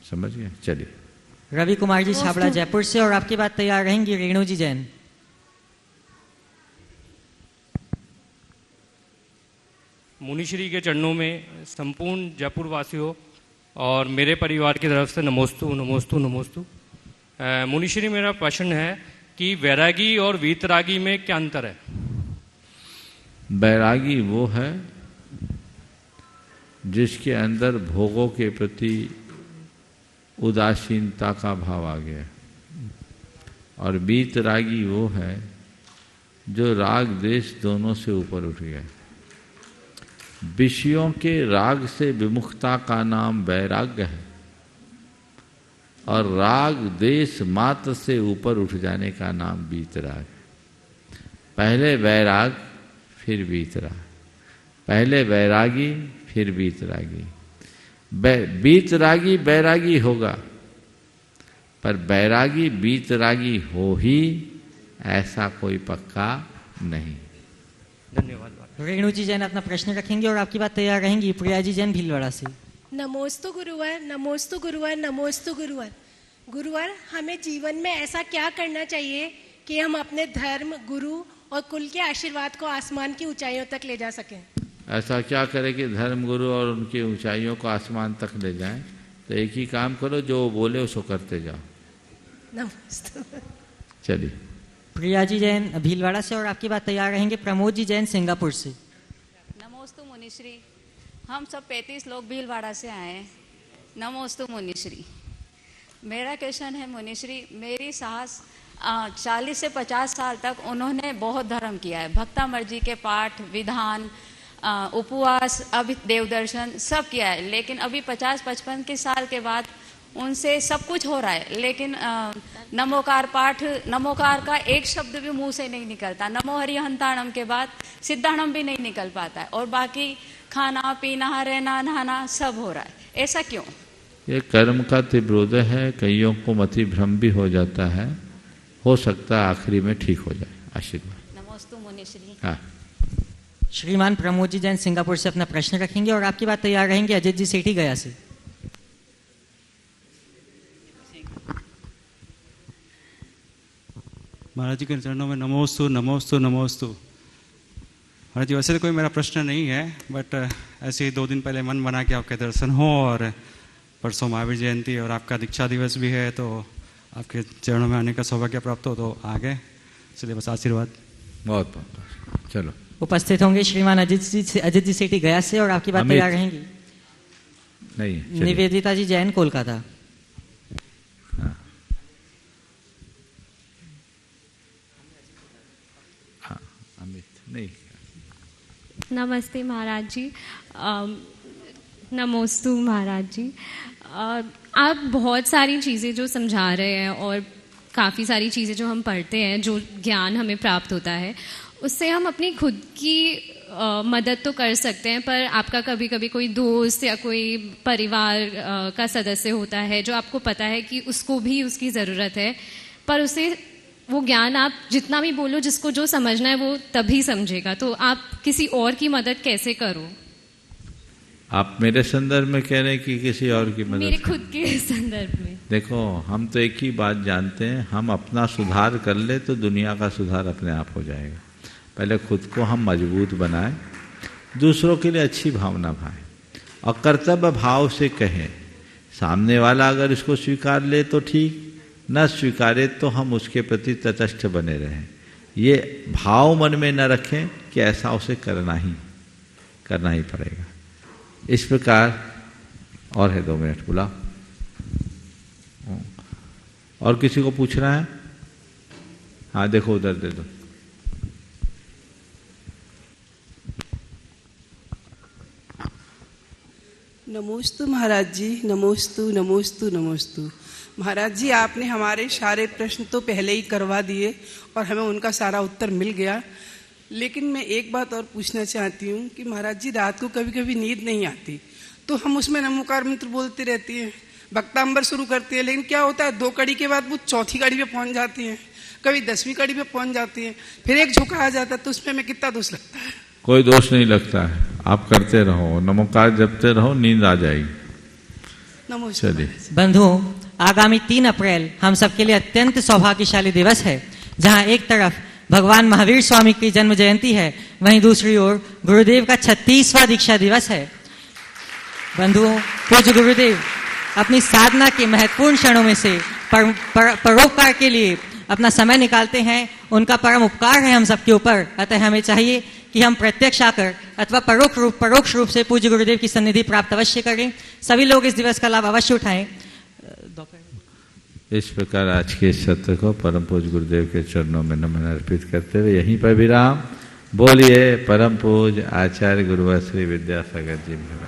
Speaker 3: समझ गए? चलिए।
Speaker 1: रवि कुमार जी छाबड़ा जयपुर से और आपकी बात तैयार रहेंगी रेणु जी जैन।
Speaker 20: मुनिश्री के चरणों में संपूर्ण जयपुर वासियों और मेरे परिवार की तरफ से नमोस्तु नमोस्तु नमोस्तु। मुनिश्री, मेरा प्रश्न है कि वैरागी और वीतरागी में क्या अंतर है?
Speaker 3: वैरागी वो है जिसके अंदर भोगों के प्रति उदासीनता का भाव आ गया, और वीतरागी वो है जो राग द्वेष दोनों से ऊपर उठ गया। विषयों के राग से विमुखता का नाम वैराग्य है, और राग द्वेष मात्र से ऊपर उठ जाने का नाम वीतराग है। पहले वैराग फिर वीतराग, पहले वैरागी फिर वीतरागी। वीतरागी बैरागी होगा, पर बैरागी वीतरागी हो ही ऐसा कोई पक्का नहीं।
Speaker 20: धन्यवाद।
Speaker 1: रेणु जी जैन अपना प्रश्न रखेंगे और आपकी बात तैयार रहेंगी प्रिया जी जैन भीलवाड़ा से।
Speaker 21: नमोस्तु गुरुवर, नमोस्तु गुरुवर, नमोस्तु गुरुवर। गुरुवर, हमें जीवन में ऐसा क्या करना चाहिए कि हम अपने धर्म, गुरु और कुल के आशीर्वाद को आसमान की ऊंचाइयों तक ले जा सकें?
Speaker 3: ऐसा क्या करें कि धर्म गुरु और उनकी ऊंचाइयों को आसमान तक ले जाएं? तो एक ही काम करो, जो बोले उसको करते जाओ।
Speaker 21: नमस्ते।
Speaker 3: चलिए।
Speaker 1: प्रिया जी जैन भीलवाड़ा से और आपकी बात तैयार रहेंगे प्रमोद जी जैन सिंगापुर से।
Speaker 22: नमोस्तु मुनिश्री, हम सब 35 लोग भीलवाड़ा से आए हैं। नमोस्तु मुनिश्री। मेरा क्वेश्चन है मुनिश्री, मेरी सास 40 से 50 साल तक उन्होंने बहुत धर्म किया है, भक्तामर जी के पाठ, विधान, उपवास, अभी देवदर्शन सब किया है, लेकिन अभी 50-55 के साल के बाद उनसे सब कुछ हो रहा है, लेकिन नमोकार पाठ, नमोकार का एक शब्द भी मुंह से नहीं निकलता। नमो हरि हंताणम के बाद सिद्धाणम भी नहीं निकल पाता है, और बाकी खाना पीना रहना नहाना सब हो रहा है। ऐसा क्यों?
Speaker 3: ये कर्म का तीव्रोदय है, कईयों को मति भ्रम भी हो जाता है, हो सकता है आखिरी में ठीक हो जाए। आशीर्वाद।
Speaker 22: नमोस्तु मुनिश्री।
Speaker 3: हाँ।
Speaker 1: श्रीमान प्रमोद जी जैन सिंगापुर से अपना प्रश्न रखेंगे और आपकी बात तैयार रहेंगे अजित जी सेठी गया से।
Speaker 2: महाराज जी के चरणों में नमोस्तु नमोस्तु नमोस्तु। महाराज जी वैसे तो कोई मेरा प्रश्न नहीं है, बट ऐसे ही 2 दिन पहले मन बना कि आपके दर्शन हो, और परसों महावीर जयंती और आपका दीक्षा दिवस भी है, तो आपके चरणों में आने का सौभाग्य प्राप्त हो तो आ गए, इसलिए बस आशीर्वाद।
Speaker 3: बहुत बहुत चलो।
Speaker 1: उपस्थित होंगे श्रीमान अजित जी सेठी गया से और आपकी बात तैयार रहेंगी।
Speaker 3: नहीं,
Speaker 1: निवेदिता जी जैन कोलकाता।
Speaker 3: नहीं।
Speaker 4: नमस्ते महाराज जी। नमोस्तु महाराज जी। आप बहुत सारी चीज़ें जो समझा रहे हैं और काफ़ी सारी चीज़ें जो हम पढ़ते हैं, जो ज्ञान हमें प्राप्त होता है, उससे हम अपनी खुद की मदद तो कर सकते हैं, पर आपका कभी कभी कोई दोस्त या कोई परिवार का सदस्य होता है जो आपको पता है कि उसको भी उसकी ज़रूरत है, पर उसे वो ज्ञान आप जितना भी बोलो, जिसको जो समझना है वो तभी समझेगा, तो आप किसी और की मदद कैसे करो?
Speaker 3: आप मेरे संदर्भ में कह रहे हैं कि किसी और की मदद?
Speaker 4: मेरे खुद के संदर्भ में।
Speaker 3: देखो, हम तो एक ही बात जानते हैं, हम अपना सुधार कर ले तो दुनिया का सुधार अपने आप हो जाएगा। पहले खुद को हम मजबूत बनाएं, दूसरों के लिए अच्छी भावना भाएं और कर्तव्य भाव से कहें। सामने वाला अगर इसको स्वीकार ले तो ठीक, न स्वीकारे तो हम उसके प्रति तटस्थ बने रहें। ये भाव मन में न रखें कि ऐसा उसे करना ही पड़ेगा। इस प्रकार और है 2 मिनट बुला। और किसी को पूछना है? हाँ देखो उधर दे दो।
Speaker 23: नमोस्तु महाराज जी, नमोस्तु नमोस्तु नमोस्तु। महाराज जी, आपने हमारे सारे प्रश्न तो पहले ही करवा दिए और हमें उनका सारा उत्तर मिल गया, लेकिन मैं एक बात और पूछना चाहती हूँ कि महाराज जी, रात को कभी कभी नींद नहीं आती, तो हम उसमें नमोकार मंत्र बोलते रहती हैं, भक्तांबर शुरू करती है, लेकिन क्या होता है 2 कड़ी के बाद वो 4थी कड़ी पे पहुँच जाती हैं, कभी 10वीं कड़ी पे पहुँच जाती है, फिर एक झुका आ जाता है, तो उसमें हमें कितना दोष लगता है?
Speaker 3: कोई दोष नहीं लगता है, आप करते रहो, नमोकार जपते रहो, नींद आ जाएगी।
Speaker 23: नमस्कार।
Speaker 3: चलिए
Speaker 1: बंधुओं, आगामी 3 अप्रैल हम सबके लिए अत्यंत सौभाग्यशाली दिवस है, जहां एक तरफ भगवान महावीर स्वामी की जन्म जयंती है, वहीं दूसरी ओर गुरुदेव का 36वां दीक्षा दिवस है। बंधुओं, पूज्य गुरुदेव अपनी साधना के महत्वपूर्ण क्षणों में से परोपकार के लिए अपना समय निकालते हैं, उनका परम उपकार है हम सबके ऊपर। अतः हमें चाहिए कि हम प्रत्यक्ष आकर अथवा परोक्ष रूप से पूज्य गुरुदेव की सन्निधि प्राप्त अवश्य करें। सभी लोग इस दिवस का लाभ अवश्य उठाएं।
Speaker 3: इस प्रकार आज के सत्र को परम पूज्य गुरुदेव के चरणों में नमन अर्पित करते हुए यहीं पर विराम। बोलिए परम पूज्य आचार्य गुरुवर श्री विद्यासागर जी महाराज।